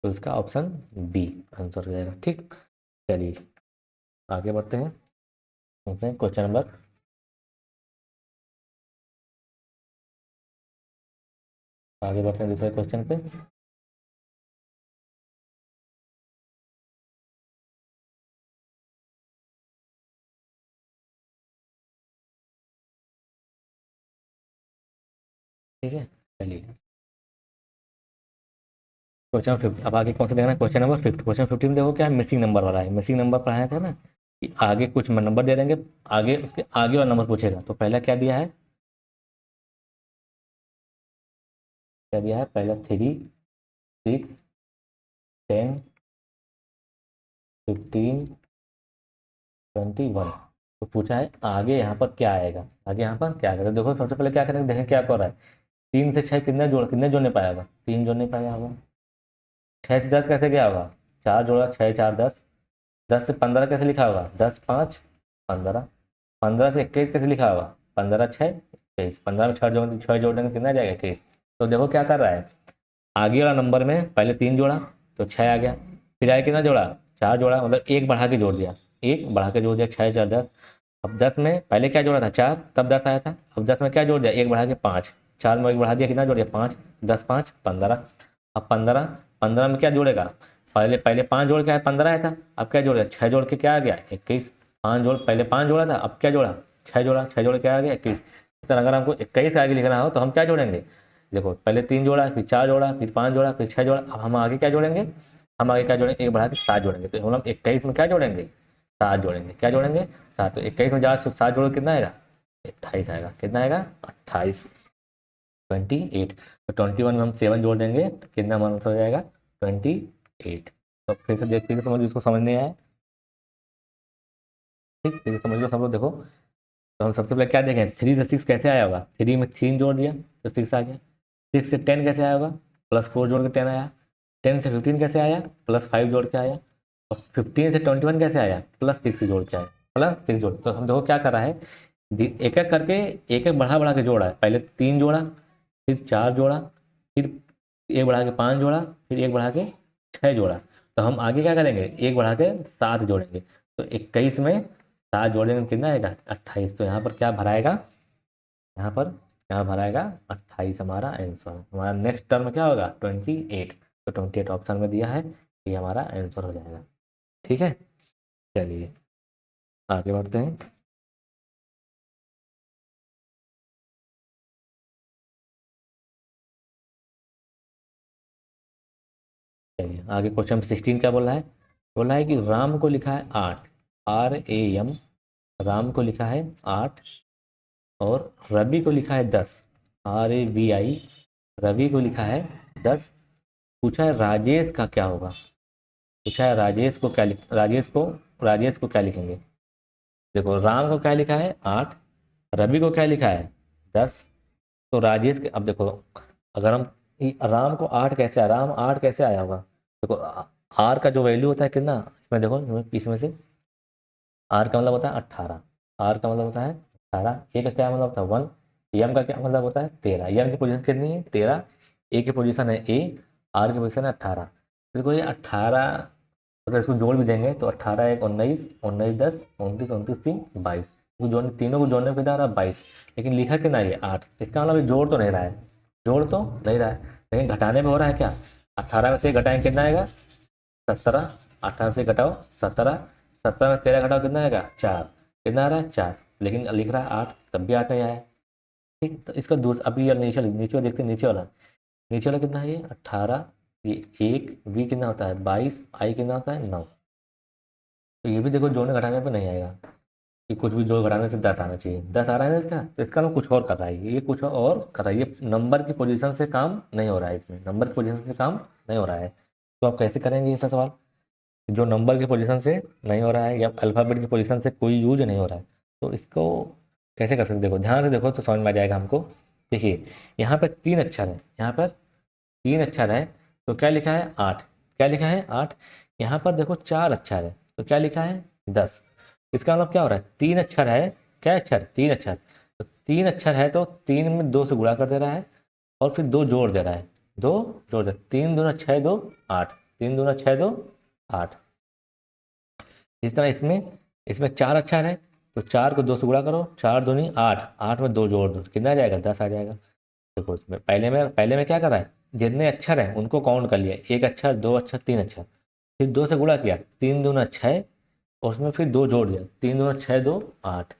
तो इसका ऑप्शन बी आंसर हो जाएगा, ठीक। चलिए आगे बढ़ते हैं, क्वेश्चन नंबर, आगे बढ़ते हैं दूसरे क्वेश्चन पे। ठीक है, चलिए क्वेश्चन 50, अब आगे कौन सा देखना है, क्वेश्चन नंबर 50। क्वेश्चन 50 में देखो क्या है, मिसिंग नंबर वाला है। मिसिंग नंबर पढ़ाया था ना, कि आगे कुछ नंबर दे देंगे, आगे उसके आगे वाला नंबर पूछेगा। तो पहला क्या दिया है, क्या दिया है, पहला 3 6 10 15 21। तो पूछा है आगे यहाँ पर क्या आएगा, आगे यहाँ पर क्या आएगा। तो देखो सबसे पहले क्या करेंगे, देखें क्या कर रहा है, 3 से 6 कितने जोड़ नहीं पाया होगा, 3 जोड़ नहीं पाया होगा। 6 से 10 कैसे गया होगा, 4 जोड़ा 6 4 10, 10 से 15 कैसे लिखा होगा, 10 5 15। 15 से 21 कैसे लिखा होगा? 15 6 21। 15 में छः जोड़ देंगे कितना आ जाएगा? 21। तो देखो क्या कर रहा है, आगे वाला नंबर में पहले 3 जोड़ा तो 6 आ गया, फिर आगे कितना जोड़ा? 4 जोड़ा, मतलब एक बढ़ा के जोड़ दिया, एक बढ़ा के जोड़ दिया, 6 4 10। अब 10 में पहले क्या जोड़ा था? 4, तब 10 आया था। अब 10 में क्या जोड़ दिया? एक बढ़ा के 5, 4 में एक बढ़ा दिया, कितना जोड़ दिया? 5, 10 5 15। अब 15, 15 में क्या जोड़ेगा? पहले पहले 5 जोड़ के आया, 15 आया था, अब क्या जोड़ेगा? 6 जोड़ के क्या आ गया? 21। 5 जोड़, पहले 5 जोड़ा था, अब क्या जोड़ा? 6 जोड़ा, 6 जोड़ के आ गया 21। इस तरह अगर हमको 21 के आगे लिखना हो तो हम क्या जोड़ेंगे? देखो पहले 3 जोड़ा, फिर 4 जोड़ा, फिर 5 जोड़ा, फिर 6 जोड़ा। अब हम आगे क्या जोड़ेंगे? हम आगे क्या जोड़ेंगे? एक बढ़ा के 7 जोड़ेंगे। तो हम 21 में क्या जोड़ेंगे? 7 जोड़ेंगे। क्या जोड़ेंगे? 7। तो 21 में 7 जोड़ कितना आएगा? 28 आएगा। कितना आएगा? 28, 28। तो 21 में हम 7 जोड़ देंगे तो कितना हमारा आंसर हो जाएगा? 28। तो फिर से देखते समझ, इसको समझ नहीं आया, ठीक, फिर से समझ लो सब लोग। देखो तो हम सबसे पहले क्या देखें, 3 से 6 कैसे आया होगा? 3 में 3 जोड़ दिया तो 6 आ गया। 6 से 10 कैसे आया होगा? +4 जोड़ के 10 आया। 10 से 15 कैसे आया? +5 जोड़ के आया। और 15 से 21 कैसे आया? +6 जोड़ के आया, +6 जोड़। तो हम देखो क्या कर रहा है, एक एक करके एक एक बढ़ा बढ़ा के जोड़ा है। पहले 3 जोड़ा, फिर 4 जोड़ा, फिर एक बढ़ा के 5 जोड़ा, फिर एक बढ़ा के 6 जोड़ा। तो हम आगे क्या करेंगे? एक बढ़ा के 7 जोड़ेंगे। तो 21 में 7 जोड़ेंगे तो कितना आएगा? 28। तो यहाँ पर क्या भराएगा? यहाँ पर क्या भराएगा? 28 हमारा आंसर। हमारा नेक्स्ट टर्म क्या होगा? 28। तो 28 ऑप्शन में दिया है, ये हमारा आंसर हो जाएगा। ठीक है, चलिए आगे बढ़ते हैं। चलिए आगे क्वेश्चन 16 क्या बोला है? बोला है कि राम को लिखा है 8, RAM, राम को लिखा है 8, और रवि को लिखा है 10, RAVI, रवि को लिखा है 10। पूछा है राजेश का क्या होगा? पूछा है राजेश को क्या राजेश को क्या लिखेंगे? देखो राम को क्या लिखा है? 8, रवि को क्या लिखा है? 10। तो राजेश के, अब देखो अगर हम राम को 8 कैसे आया? राम 8 कैसे आया होगा? देखो आर का जो वैल्यू होता है कितना, इसमें देखो इसमें से आर का मतलब होता है 18, आर का मतलब होता है 18, ए का क्या मतलब होता है 1, एम का क्या मतलब होता है 13। एम की पोजीशन कितनी है? 13। ए की पोजीशन है ए, आर की पोजीशन है 18। देखो ये 18, अगर इसको जोड़ भी देंगे तो 18 1 19, 19 10 29, 29 3 22। तो जोड़, तीनों को जोड़ने को कितना आ रहा है? 22। लेकिन लिखा कितना है? 8। इसका मतलब ये जोड़ तो नहीं रहा है, जोड़ तो नहीं रहा है, लेकिन घटाने में हो रहा है क्या? 18 में से घटाएंगे कितना आएगा? 17। 18 से घटाओ 17, 17 में 13 घटाओ कितना आएगा? 4। कितना आ रहा है? 4। लेकिन लिख रहा है 8, तब भी 8 नहीं आया। ठीक, तो इसका दूसरा अभी ये नीचे नीचे देखते हैं, नीचे वाला, नीचे वाला कितना है? ये 18, ये 1, बी कितना होता है? 22, आई कितना होता है? 9। तो ये भी देखो जोड़ने घटाने पे नहीं आएगा, कि कुछ भी जोड़ घटाने से 10 आना चाहिए। 10 आ रहा है ना इसका, तो इसका हम कुछ और कर रहा है, ये कुछ और कर रहा है, ये नंबर की पोजीशन से काम नहीं हो रहा है, इसमें नंबर की पोजीशन से काम नहीं हो रहा है। तो आप कैसे करेंगे इसका सवाल? जो नंबर की पोजीशन से नहीं हो रहा है या अल्फ़ाबेट की पोजीशन से कोई यूज नहीं हो रहा है, तो इसको कैसे कर सकते? देखो ध्यान से देखो तो समझ में आ जाएगा हमको। देखिए यहाँ पर 3 अक्षर है, यहाँ पर 3 अक्षर है, तो क्या लिखा है? 8। क्या लिखा है? 8। यहाँ पर देखो 4 अक्षर है, तो क्या लिखा है? 10। इसका मतलब क्या हो रहा है? 3 अक्षर है, क्या अक्षर? 3 अक्षर। तो 3 अक्षर है तो 3 में 2 से गुणा कर दे रहा है, और फिर 2 जोड़ दे रहा है, 2 जोड़ दे, 3 दूना 6 2 8, 3 दूना 6 2 8। इस तरह इसमें इसमें 4 अक्षर है, तो 4 को 2 से गुणा करो, 4 दूनी 8, 8 में 2 जोड़ दो, कितना आ जाएगा? 10 आ जाएगा। देखो इसमें पहले में क्या कर रहा है? जितने अक्षर हैं उनको काउंट कर लिया, 1 अक्षर 2 अक्षर 3 अक्षर, फिर 2 से गुणा किया, 3 दूना 6, और उसमें फिर 2 जोड़ दिया, 3 दूना 6 2 8।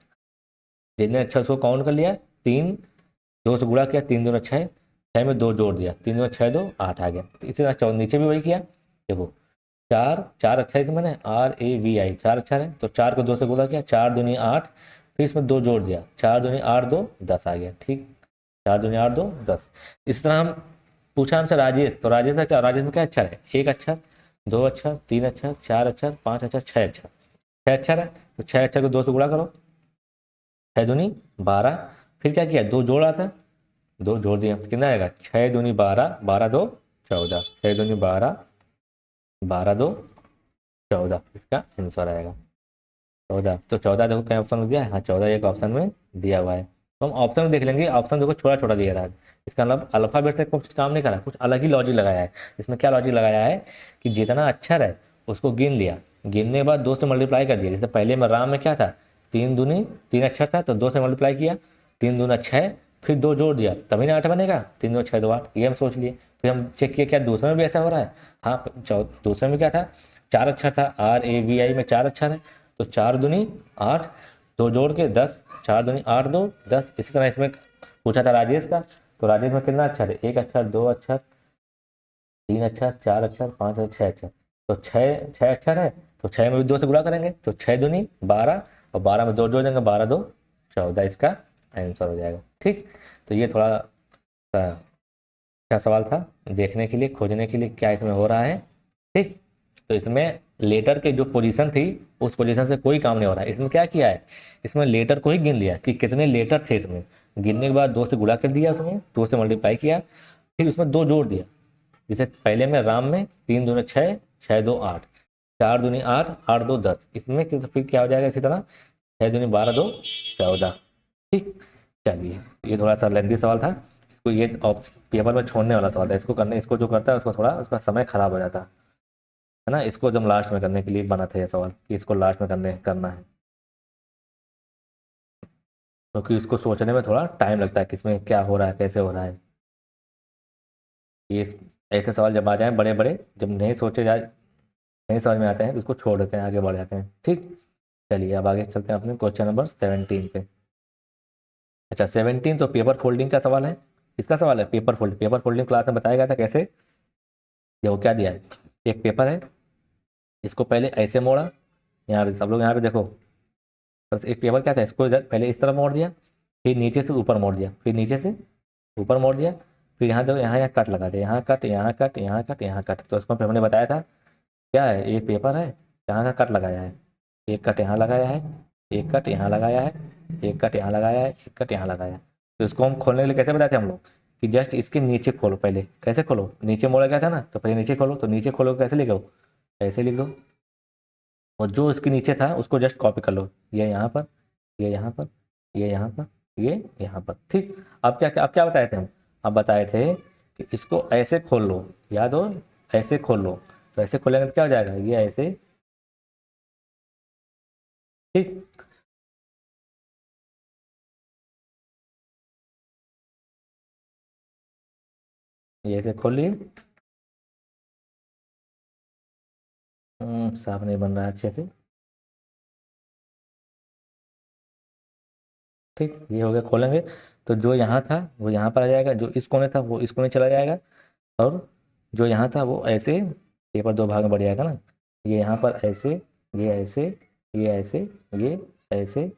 जितने अक्षर उसको काउंट कर लिया, 3, 2 से गुणा किया, 3 दूना 6, 6 में 2 जोड़ दिया, 3 दूना 6 2 8 आ गया। तो इसी तरह नीचे भी वही किया। देखो 4, 4 अक्षर इसमें है, RAVI 4 अक्षर है, तो 4 को 2 से गुणा किया, 4 दूनी 8, फिर इसमें 2 जोड़ दिया, 4 दूनी 8 2 10 आ गया। ठीक, 4 दूनी 8 2 10। इस तरह हम पूछा हमसे राजेश, तो राजेश का क्या? राजेश में क्या अक्षर है? 1 अक्षर, 2 अक्षर, 3 अक्षर, 4 अक्षर, 5 अक्षर, 6 अक्षर, 6 अक्षर है, तो 6 अक्षर को 2 से गुणा करो, 6 दूनी 12, फिर क्या किया? 2 जोड़ा था, 2 जोड़ दिया, कितना आएगा? 6 दूनी 12, 12 2 14, 6 दूनी 12, 12 2 14, इसका आंसर आएगा। 14, तो 14 देखो क्या ऑप्शन में दिया है, हाँ 14 एक ऑप्शन में दिया हुआ है। तो हम ऑप्शन में देख लेंगे, ऑप्शन देखो छोटा छोटा दिया रहा है, इसका मतलब अल्फाबेट से कुछ काम नहीं करा, कुछ अलग ही लॉजिक लगाया है। इसमें क्या लॉजिक लगाया है कि जितना अक्षर है उसको गिन लिया, गिनने के बाद 2 से मल्टीप्लाई कर दिया। जैसे पहले में राम में क्या था, 3 दूनी 3 अक्षर था, तो 2 से मल्टीप्लाई किया, 3 दूना 6, फिर 2 जोड़ दिया तभी ना 8 बनेगा, 3 2 6 2 8, ये हम सोच लिए। फिर हम चेक किए क्या दूसरे में भी ऐसा हो रहा है, हाँ दूसरे में क्या था, 4 अक्षर था, RAVI में 4 अक्षर है, तो 4 दूनी 8, 2 जोड़ के 10, 4 दूनी 8 2 10। इसी तरह इसमें पूछा था राजेश का, तो राजेश में कितना अक्षर है, 1 अक्षर, 2 अक्षर, 3 अक्षर, 4 अक्षर, 5 अक्षर, 6 अक्षर, तो 6 अक्षर है, तो 6 में भी 2 से गुणा करेंगे, तो 6 दूनी 12, और 12 में 2 जोड़ देंगे, 12 2 14, इसका आंसर हो जाएगा। ठीक, तो ये थोड़ा क्या सवाल था, देखने के लिए, खोजने के लिए क्या इसमें हो रहा है। ठीक, तो इसमें लेटर के जो पोजीशन थी उस पोजीशन से कोई काम नहीं हो रहा है। इसमें क्या किया है, इसमें लेटर को ही गिन लिया कि कितने लेटर थे इसमें, गिनने के बाद 2 से गुणा कर दिया, उसमें 2 से मल्टीप्लाई किया, फिर उसमें 2 जोड़ दिया। जैसे पहले में राम में 3 दूनी 6, 6 2 8, 4 दूनी 8, 8 2 10, इसमें फिर क्या हो जाएगा इसी तरह, 6 दूनी 12 2 14। ठीक, चलिए ये थोड़ा सा लेंथी सवाल था, इसको ये पेपर में छोड़ने वाला सवाल था, इसको करने, इसको जो करता है उसको थोड़ा उसका समय खराब हो जाता है ना, इसको एकदम लास्ट में करने के लिए बना था ये सवाल कि इसको लास्ट में करना है, क्योंकि इसको सोचने में थोड़ा टाइम लगता है कि इसमें क्या हो रहा है, कैसे हो रहा है। ये ऐसे सवाल जब आ जाए बड़े बड़े, जब नहीं सोचे जाए, नहीं समझ में आते हैं, तो उसको छोड़ देते हैं, आगे बढ़ जाते हैं। ठीक, चलिए अब आगे चलते हैं अपने क्वेश्चन नंबर 17 पे। अच्छा 17 तो पेपर फोल्डिंग का सवाल है, इसका सवाल है paper folding. Paper folding class में बताया गया था कैसे, देखो क्या दिया है, एक पेपर है, इसको पहले ऐसे मोड़ा, यहाँ पे सब लोग यहाँ पे देखो, बस एक पेपर क्या था, इसको पहले इस तरफ मोड़ दिया, फिर नीचे से ऊपर मोड़ दिया, फिर नीचे से ऊपर मोड़ दिया, फिर यहाँ देखो, यहाँ यहाँ कट लगा दिया, यहाँ कट, यहाँ कट, यहाँ कट, यहाँ कट। तो इसको हमने बताया था क्या है, एक पेपर है, यहाँ का कट लगाया है, एक कट यहाँ लगाया है, एक कट यहाँ लगाया है, एक कट यहाँ लगाया है, एक कट यहाँ लगाया है। तो इसको हम खोलने के लिए कैसे बताते हैं हम लोग कि जस्ट इसके नीचे खोलो, पहले कैसे खोलो, नीचे मोड़ा गया था ना, तो पहले नीचे खोलो, तो नीचे खोलो कैसे लिखो, ऐसे लिख दो, और जो इसके नीचे था उसको जस्ट कॉपी कर लो, ये यहाँ पर, ये यहाँ पर, ये यहाँ पर, ये यहाँ पर। ठीक, अब क्या बताए थे हम, अब बताए थे कि इसको ऐसे खोल लो, याद हो, ऐसे खोल लो, तो ऐसे खोलेंगे तो क्या हो जाएगा, ये ऐसे। ठीक, ये ऐसे खोल लिए, साफ नहीं बन रहा है अच्छे से। ठीक, ये हो गया, खोलेंगे तो जो यहाँ था वो यहाँ पर आ जाएगा, जो इस कोने था वो इस कोने चला जाएगा, और जो यहाँ था वो ऐसे, पेपर दो भाग में बढ़ जाएगा ना, ये यहाँ पर ऐसे, ये ऐसे, ये ऐसे, ये ऐसे,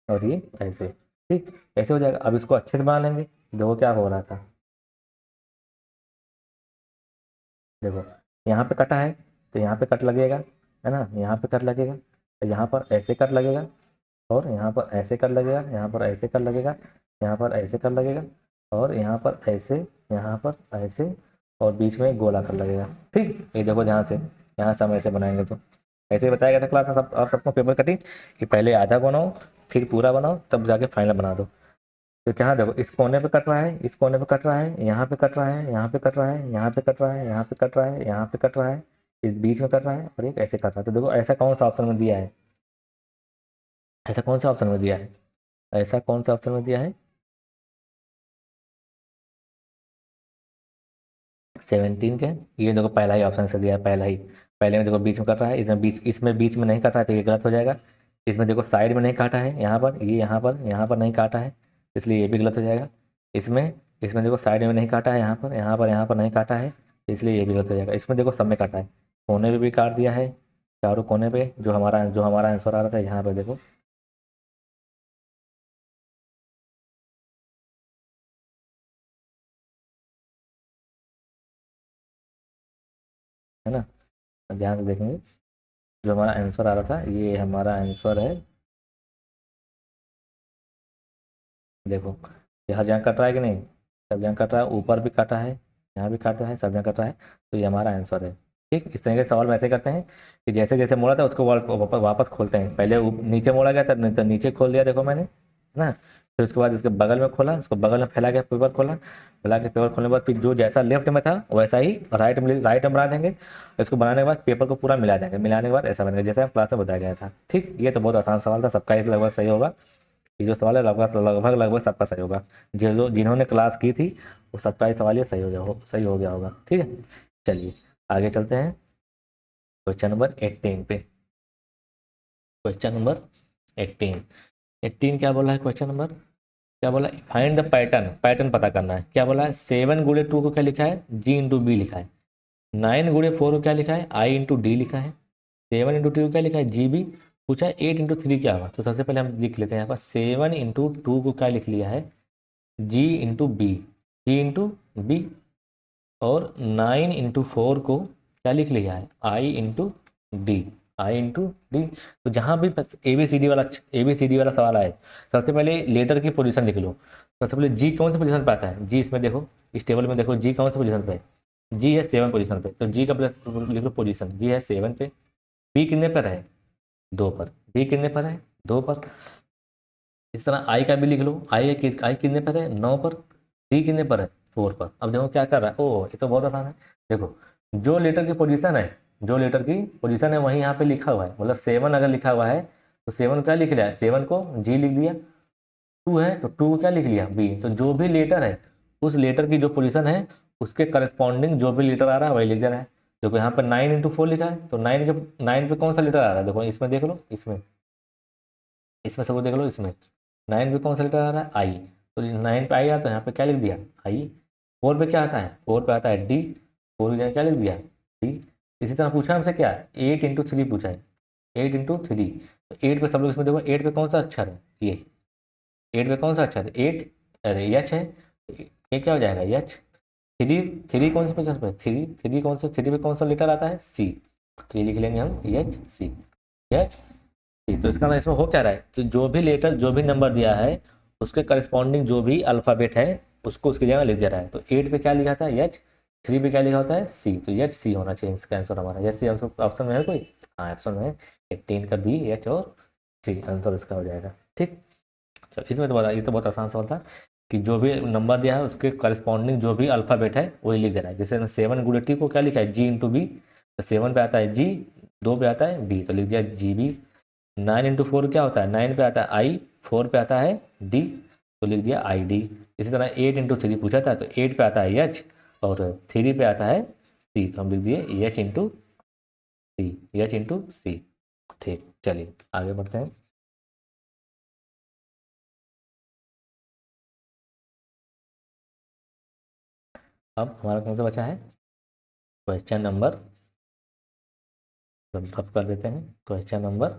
और ये ऐसे। ठीक, ऐसे हो जाएगा। अब इसको अच्छे से बना लेंगे, देखो क्या हो रहा था, देखो यहाँ पे कटा है, तो यहाँ पे कट लगेगा, है ना, यहाँ पे कट लगेगा, तो यहाँ पर ऐसे कट लगेगा, और यहाँ पर ऐसे कर लगेगा, यहाँ पर ऐसे कर लगेगा, यहाँ पर ऐसे कर लगेगा, और यहाँ पर ऐसे, यहाँ पर ऐसे, और बीच में एक गोला कर लगेगा। ठीक, ये देखो ध्यान से, यहाँ से हम ऐसे बनाएंगे, तो ऐसे ही बताया गया था क्लास में, सब आप सबको पेपर कटिंग कि पहले आधा बनाओ, फिर पूरा बनाओ, तब जाके फाइनल बना दो। तो क्या देखो, इस कोने पे कट रहा है, इस कोने पे कट रहा है, यहाँ पे कट रहा है, यहाँ पे कट रहा है, यहाँ पे कट रहा है, यहाँ पे कट रहा है, यहाँ पे कट रहा है, इस बीच में कट रहा है, और एक ऐसे कट रहा है। तो देखो ऐसा कौन सा ऑप्शन में दिया है, ऐसा कौन सा ऑप्शन में दिया है, ऐसा कौन सा ऑप्शन में दिया है, 17 के, ये देखो पहला ही ऑप्शन से दिया है, पहला ही, पहले में देखो बीच में कट रहा है, इसमें बीच में नहीं काटा है, तो ये गलत हो जाएगा। इसमें देखो साइड में नहीं काटा है, यहाँ पर, ये यहाँ पर नहीं काटा है, इसलिए ये भी गलत हो जाएगा। इसमें इसमें देखो साइड में नहीं काटा है, यहाँ पर नहीं काटा है, इसलिए ये भी गलत हो जाएगा। इसमें देखो सब में काटा है, कोने पे भी काट दिया है, चारों कोने पे, जो हमारा आंसर आ रहा था यहाँ पे देखो, है ना, ध्यान से देखेंगे, जो हमारा आंसर आ रहा था ये हमारा आंसर है, देखो ये हर जगह कट रहा है कि नहीं, सब जगह कट रहा है, ऊपर भी काटा है, यहाँ भी काटा है, सब जगह कट रहा है, तो ये हमारा आंसर है। ठीक, इस तरह के सवाल वैसे करते हैं कि जैसे जैसे मोड़ा था उसको वापस खोलते हैं। पहले नीचे मोड़ा गया था, तो नीचे खोल दिया, देखो मैंने, है ना। फिर उसके बाद इसके बगल में खोला, उसको बगल में फैला के पेपर खोला, फैला के पेपर खोलने के बाद फिर जो जैसा लेफ्ट में था वैसा ही राइट में बना देंगे। इसको बनाने के बाद पेपर को पूरा मिला देंगे, मिलाने के बाद ऐसा बनेगा जैसा क्लास में बताया गया था। ठीक, ये तो बहुत आसान सवाल था, सबका इस लगभग सही होगा। ये जो सवाल है लगभग लगभग लगभग सबका सही होगा। जो जिन्होंने क्लास की थी वो सबका ही सवाल ये सही हो गया होगा। ठीक है, चलिए आगे चलते हैं क्वेश्चन नंबर 18 पे। Question number 18। 18 क्या बोला है क्वेश्चन नंबर, क्या बोला है, फाइंड द पैटर्न, पैटर्न पता करना है। क्या बोला है, 7 गुणे 2 को क्या लिखा है, जी इंटू बी लिखा है। 9 गुणे 4 को क्या लिखा है, आई इंटू डी लिखा है। 7 इंटू 2 को क्या लिखा है, जी बी। पूछा है 8 इंटू 3 क्या होगा, तो सबसे पहले हम लिख लेते हैं यहाँ पर 7 इंटू 2 को क्या लिख लिया है, जी इंटू बी, जी इंटू बी। और 9 इंटू 4 को क्या लिख लिया है, आई इंटू डी, आई इंटू डी। तो जहाँ भी ए बी सी डी वाला सवाल आए, सबसे पहले लेटर की पोजीशन लिख लो। सबसे पहले जी कौन सी पोजीशन पे आता है, जी इसमें देखो, इस टेबल में देखो जी कौन सी पोजीशन पे है, जी है 7 पोजीशन पे, तो जी का प्लस लिख लो पोजीशन, जी है 7 पे। बी कितने पर है, 2 पर, बी कितने पर है, 2 पर। इस तरह आई का भी लिख लो, आई कितने पर है, 9 पर। डी कितने पर है, 4 पर। अब देखो क्या कर रहा है, ओ ये तो बहुत आसान है। देखो जो लेटर की पोजीशन है, जो लेटर की पोजीशन है वही यहाँ पे लिखा हुआ है, मतलब 7 अगर लिखा हुआ है तो 7 क्या लिख लिया है, 7 को जी लिख दिया। 2 है तो 2 को क्या लिख लिया, बी। तो जो भी लेटर है उस लेटर की जो पोजीशन है उसके करस्पॉन्डिंग जो भी लेटर आ रहा है वही लिख दे रहा है। देखो यहाँ पर 9 इंटू 4 लिखा है, तो 9 पे कौन सा लेटर आ रहा है, देखो इसमें देख लो, इसमें इसमें सब देख लो, इसमें 9 पे कौन सा लेटर आ रहा है, आई। तो 9 पे आई आ तो यहाँ पे क्या लिख दिया, आई। 4 पे क्या आता है, 4 पे आता है डी, 4 की जगह क्या लिख दिया, डी। इसी तरह पूछा हमसे क्या, 8 इंटू 3 पूछा है, 8 इंटू 3। तो 8 पे सब लोग इसमें देखो, 8 पे कौन सा अक्षर है, ये 8 पे कौन सा अक्षर है, 8, अरे एच है, तो ये क्या हो जाएगा, एच। 3 कौन से पोजिशन पे, 3 कौन सा, 3 पे कौन सा लेटर आता है, सी। तो ये लिख लेंगे हम एच सी, एच। तो इसका मतलब इसमें हो क्या रहा है, तो जो भी लेटर जो भी नंबर दिया है उसके करस्पॉन्डिंग जो भी अल्फ़ाबेट है उसको उसकी जगह लिख दे रहा है। तो 8 पे क्या लिखा था, एच। 3 पे क्या लिखा होता है, सी। तो एच सी होना चाहिए इसका आंसर हमारा। एच सी ऑप्शन में है कोई, हाँ ऑप्शन में है 18 का बी, एच और सी आंसर इसका हो जाएगा। ठीक, चलो इसमें तो बता, ये तो बहुत आसान सवाल था कि जो भी नंबर दिया है उसके करस्पॉन्डिंग जो भी अल्फ़ाबेट है वही लिख दे रहा है। जैसे 7 गुणे टी को क्या लिखा है, जी इंटू बी। तो 7 पे आता है जी, 2 पे आता है बी, तो लिख दिया जी बी। 9 इंटू 4 क्या होता है, 9 पे आता है आई, 4 पे आता है डी, तो लिख दिया आई डी। इसी तरह 8 इंटू 3 पूछा था, तो 8 पे आता है एच और 3 पे आता है सी, तो हम लिख दिए एच इंटू सी, एच इंटू सी। ठीक, चलिए आगे बढ़ते हैं। अब हमारा कौन सा बचा है, क्वेश्चन नंबर, अब कर देते हैं क्वेश्चन नंबर,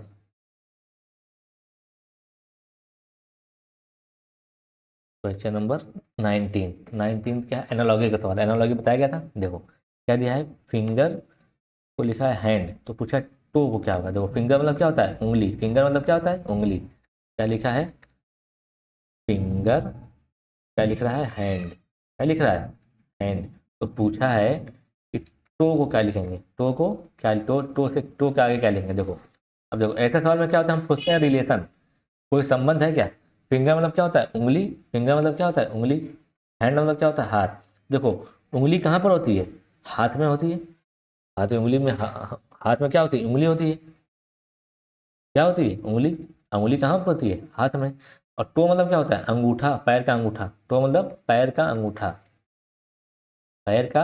क्वेश्चन नंबर 19। 19 क्या है, एनालॉजी का सवाल, एनालॉजी बताया गया था। देखो क्या दिया है, फिंगर को लिखा है हैंड, तो पूछा टू को क्या होगा। देखो फिंगर मतलब क्या होता है, उंगली, फिंगर मतलब क्या होता है, उंगली। क्या लिखा है, फिंगर। क्या लिख रहा है, हैंड। क्या लिख रहा है, हैंड। तो पूछा है कि टो को क्या लिखेंगे, टो को क्या, टो से टो के आगे क्या लिखेंगे। देखो अब देखो ऐसे सवाल में क्या होता है, हम पूछते हैं रिलेशन, कोई संबंध है क्या। फिंगर मतलब क्या होता है, उंगली। फिंगर मतलब क्या होता है, उंगली। हैंड मतलब क्या होता है, हाथ। देखो उंगली कहाँ पर होती है, हाथ में होती है। हाथ में, उंगली में हाथ में क्या होती है, उंगली होती है। क्या होती है, उंगली। उंगली कहाँ पर होती है, हाथ में। और टो मतलब क्या होता है, अंगूठा, पैर का अंगूठा। टो मतलब पैर का अंगूठा, पैर का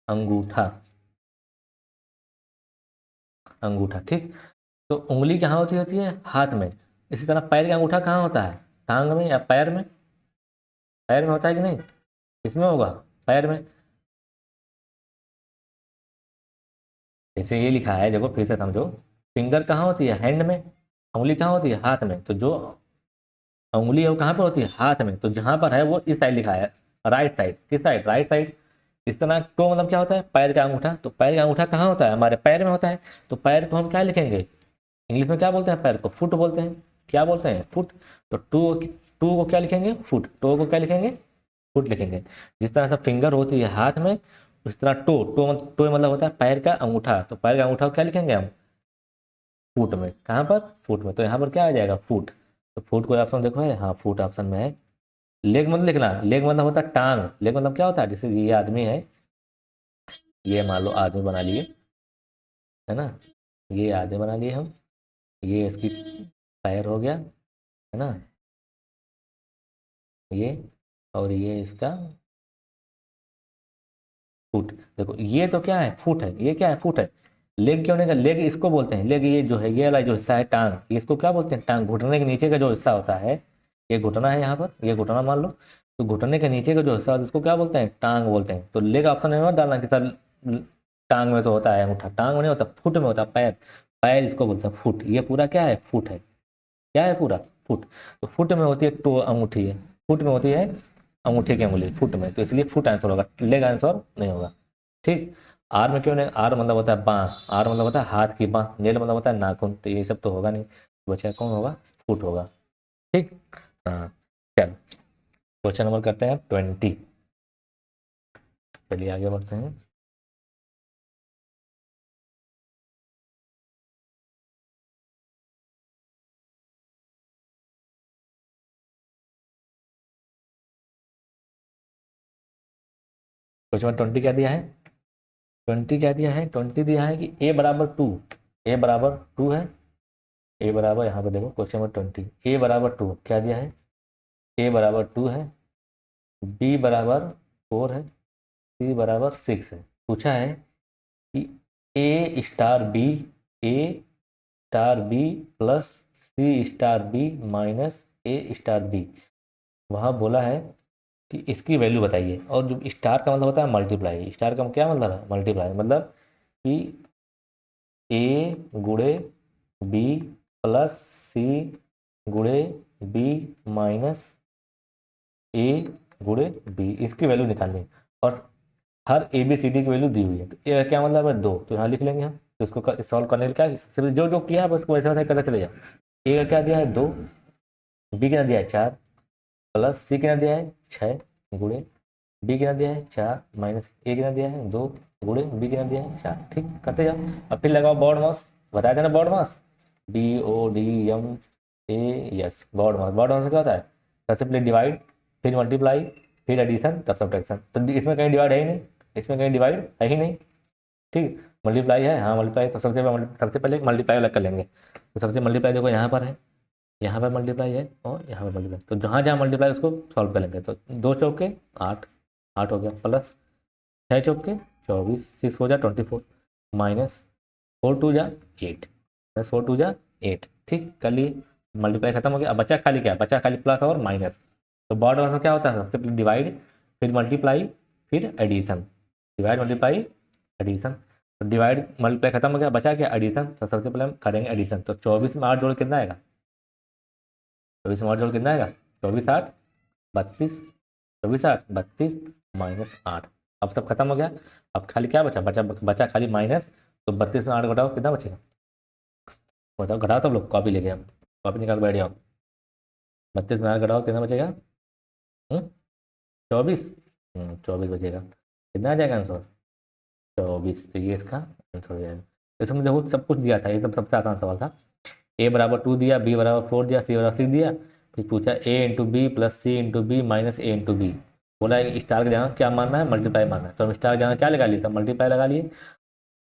अंगूठा, अंगूठा। ठीक, तो उंगली कहाँ होती है, हाथ में। इसी तरह पैर का अंगूठा कहाँ होता है, टांग में या पैर में। पैर में होता है कि नहीं, किसमें होगा, पैर में। जैसे ये लिखा है, देखो फिर से समझो, फिंगर कहाँ होती है, हैंड में। उंगली कहाँ होती है, हाथ में। तो जो उंगली है वो कहाँ पर होती है, हाथ में। तो जहाँ पर है वो इस साइड लिखा है, राइट साइड। किस साइड, राइट साइड। इस तरह टो मतलब क्या होता है, पैर का अंगूठा। तो पैर का अंगूठा कहाँ होता है, हमारे पैर में होता है। तो पैर को हम क्या लिखेंगे, इंग्लिश में क्या बोलते हैं, पैर को फुट बोलते हैं। क्या बोलते हैं, फुट। तो टू, टू को क्या लिखेंगे, फुट। टो को क्या लिखेंगे, फुट लिखेंगे। जिस तरह से फिंगर होती है हाथ में, उस तरह टो टो टो मतलब होता है पैर का अंगूठा, तो पैर का अंगूठा को क्या लिखेंगे हम? फुट में। कहाँ पर? फुट में। तो यहाँ पर क्या आ जाएगा? फुट। तो फुट कोई ऑप्शन देखो है, हाँ फुट ऑप्शन में है। लेग मतलब लिखना, लेग मतलब होता है टांग। लेग मतलब क्या होता है? जैसे ये आदमी है, ये मान लो आदमी बना लिए, है ना, ये आदमी बना लिए हम, ये इसकी पैर हो गया, है ना, ये, और ये इसका फुट। देखो ये तो क्या है? फुट है। ये क्या है? फुट है। लेग क्यों नहीं? लेग इसको बोलते हैं लेग, ये जो है ये वाला जो हिस्सा है टांग, ये इसको क्या बोलते हैं? टांग। घुटने के नीचे का जो हिस्सा होता है, ये घुटना है यहाँ पर, ये घुटना मान लो, तो घुटने के नीचे का जो हिस्सा होता है उसको क्या बोलते हैं? टांग बोलते हैं। तो लेग ऑप्शन में मत डालना कि सर टांग में तो होता है अंगूठा, टांग में नहीं होता, फुट में होता है, पैर। पैर इसको बोलते हैं फुट। ये पूरा क्या है? फुट है। क्या है? पूरा फुट। तो फुट में होती है टो, अंगूठी है, फुट में होती है अंगूठे की अंगुली, फुट में, तो इसलिए फुट आंसर होगा, लेग आंसर नहीं होगा। ठीक। आर में क्यों नहीं? आर मतलब होता है बाँ, आर मतलब होता है हाथ की बाँ, नेल मतलब होता है नाखून, तो ये सब तो होगा नहीं, बचा कौन होगा? फुट होगा। ठीक। हाँ। चल, क्वेश्चन नंबर करते हैं 20। चलिए आगे बढ़ते हैं। क्वेश्चन नंबर 20 क्या दिया है? 20 क्या दिया है? 20 दिया है कि ए बराबर 2, ए बराबर 2 है, ए बराबर, यहाँ पे देखो क्वेश्चन नंबर 20, ए बराबर 2 क्या दिया है? ए बराबर 2 है, बी बराबर 4 है, सी बराबर 6 है। पूछा है कि ए स्टार बी, ए स्टार बी प्लस सी स्टार बी माइनस ए स्टार बी। वहाँ बोला है कि इसकी वैल्यू बताइए, और जो स्टार का मतलब होता है मल्टीप्लाई, स्टार का क्या मतलब है? मल्टीप्लाई, मतलब कि ए गुणे बी प्लस सी गुणे बी माइनस ए गुणे बी, इसकी वैल्यू निकालनी है। और हर ए बी सी डी की वैल्यू दी हुई है, तो ए का क्या मतलब है? 2, तो यहाँ लिख लेंगे हम। तो इसको सॉल्व करने के लिए क्या है? सबसे पहले जो जो किया है बस वैसे वैसे करते चले जाओ। ए का क्या दिया है? 2, बी कितना दिया है? 4, प्लस सी कितना दिया है? 6 गुणे बी कितना दिया है? 4 माइनस ए कितना दिया है? 2 गुणे बी कितना दिया है? 4। ठीक, करते जाओ। अब फिर लगाओ बॉड मास, बताया था ना बॉड मास, BODMAS, बॉड मास। बॉड मास क्या होता है? सबसे पहले डिवाइड, फिर मल्टीप्लाई, फिर एडिशन, तब सब्ट्रैक्शन। तो इसमें कहीं डिवाइड है ही नहीं, इसमें कहीं डिवाइड है ही नहीं। ठीक। मल्टीप्लाई है, हाँ मल्टीप्लाई, तो सबसे पहले मल्टीप्लाई अलग कर लेंगे। तो सबसे मल्टीप्लाई देखो यहाँ पर है, यहाँ पर मल्टीप्लाई है, और यहाँ पर मल्टीप्लाई, तो जहाँ जहाँ मल्टीप्लाई उसको सॉल्व कर लेंगे। तो 2 चौके 8, 8 हो गया, प्लस 6 चौके 24, 6 हो जा 24, माइनस 4 टू जा 8, प्लस 4 टू जा 8। ठीक, कर लिए, मल्टीप्लाई खत्म हो गया। अब बचा खाली क्या? बचा खाली प्लस और माइनस। तो बॉर्ड में क्या होता है? सबसे पहले डिवाइड, फिर मल्टीप्लाई, फिर एडिशन, डिवाइड मल्टीप्लाई एडिशन। तो डिवाइड मल्टीप्लाई खत्म हो गया, बचा क्या? एडिशन। तो सबसे पहले हम करेंगे एडिशन। तो 24 में 8 जोड़ कितना आएगा? 24 में 8 जोड़ कितना आएगा? 24 8 32, 24 8 32 माइनस 8। अब सब खत्म हो गया। अब खाली क्या बचा? बचा खाली माइनस। तो 32 में 8 घटाओ, कितना बचेगा? बताओ, घटाओ सब लोग, कॉपी लेके हम, कॉपी निकाल बैठ जाओ। 32 में 8 घटाओ, कितना बचेगा? 24। 24 बचेगा। कितना आ जाएगा आंसर? 24। तो ये इसका आंसर हो जाएगा। तो इसमें देखो सब कुछ दिया था, ये सब सबसे आसान सवाल था। ए बराबर 2 दिया, बी बराबर 4 दिया, सी बराबर 6 दिया, फिर पूछा ए इंटू बी प्लस सी इंटू बी माइनस ए इंटू बी। बोला है स्टार की जगह क्या मानना है? मल्टीप्लाई मानना है। तो हम स्टार की जगह क्या लगा लिए? सब मल्टीप्लाई लगा लिए।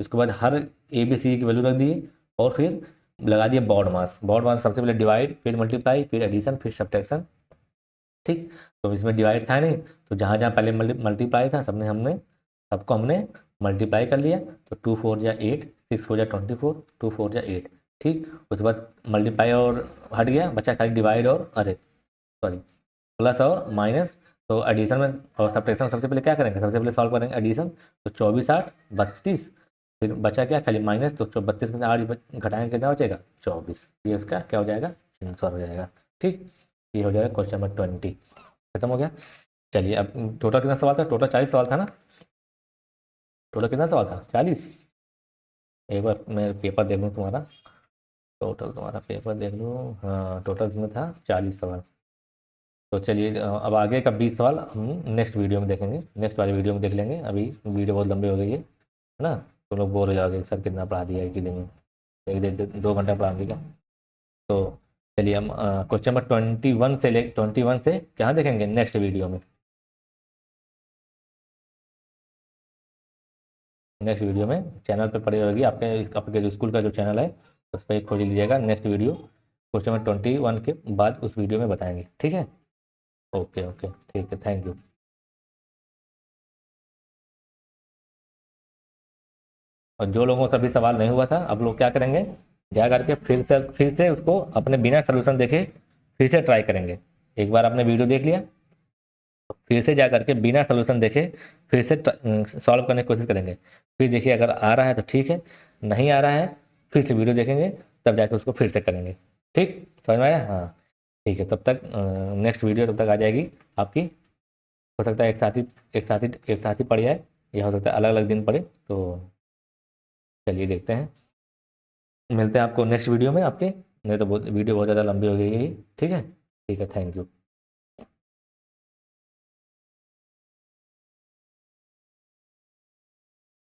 उसके बाद हर ए बी सी की वैल्यू रख दिए, और फिर लगा दिए बॉड मास। बॉड मास सबसे पहले डिवाइड, फिर मल्टीप्लाई, फिर एडिशन, फिर सब्ट्रैक्शन। ठीक। तो इसमें डिवाइड था नहीं, तो जहाँ जहाँ पहले मल्टीप्लाई था सबने हमने सबको हमने मल्टीप्लाई कर लिया। तो 2 4 जा 8, 6 4 जा 24, 2 4 जा 8। ठीक। उसके बाद मल्टीप्लाई और हट गया, बचा खाली डिवाइड और, अरे सॉरी, प्लस और माइनस। तो एडिशन में और सब्ट्रैक्शन में सबसे पहले क्या करेंगे? सबसे पहले सॉल्व करेंगे एडिशन। तो 24 8 32, फिर बचा क्या? खाली माइनस। तो 32 में से 8 घटाएंगे, कितना बचेगा? 24। ये इसका क्या हो जाएगा? आंसर हो जाएगा। ठीक। ये हो जाएगा क्वेश्चन नंबर 20। खत्म हो गया। चलिए, अब टोटल कितना सवाल था? टोटल 40 सवाल था ना? टोटल कितना सवाल था? 40। एक बार मैं पेपर देख लूँ तुम्हारा, टोटल तुम्हारा पेपर देख लूँ। हाँ, टोटल इसमें था 40 सवाल। तो चलिए अब आगे का 20 सवाल हम नेक्स्ट वीडियो में देखेंगे, नेक्स्ट वाली वीडियो में देख लेंगे। अभी वीडियो बहुत लंबी हो गई है ना, तो लोग बोर हो जाओगे सर कितना पढ़ा दिया है कि दिन में, एक डेढ़ 2 घंटा पढ़ा दिया। तो चलिए हम क्वेश्चन नंबर 21 से क्या देखेंगे नेक्स्ट वीडियो में। नेक्स्ट वीडियो में चैनल पे पड़ी रहेगी, आपके आपके जो स्कूल का जो चैनल है उस पर खोज लीजिएगा। नेक्स्ट वीडियो क्वेश्चन नंबर 21 के बाद उस वीडियो में बताएंगे, ठीक है। ओके ओके, ठीक है, थैंक यू। और जो लोगों को सभी सवाल नहीं हुआ था, अब लोग क्या करेंगे, जा करके फिर से उसको अपने बिना सोल्यूशन देखे फिर से ट्राई करेंगे। एक बार आपने वीडियो देख लिया, फिर से जा करके बिना सोल्यूशन देखे फिर से सॉल्व करने की कोशिश करेंगे। फिर देखिए अगर आ रहा है तो ठीक है, नहीं आ रहा है फिर से वीडियो देखेंगे, तब जाके उसको फिर से करेंगे। ठीक, समझ में आया? हाँ ठीक है, तब तक नेक्स्ट वीडियो तब तक आ जाएगी आपकी। हो सकता है एक साथ ही पड़ जाए, या हो सकता है अलग अलग दिन पड़े। तो चलिए देखते हैं, मिलते हैं आपको नेक्स्ट वीडियो में आपके, नहीं तो बहुत वीडियो बहुत ज़्यादा लंबी हो गई है ये। ठीक है, ठीक है, थैंक यू।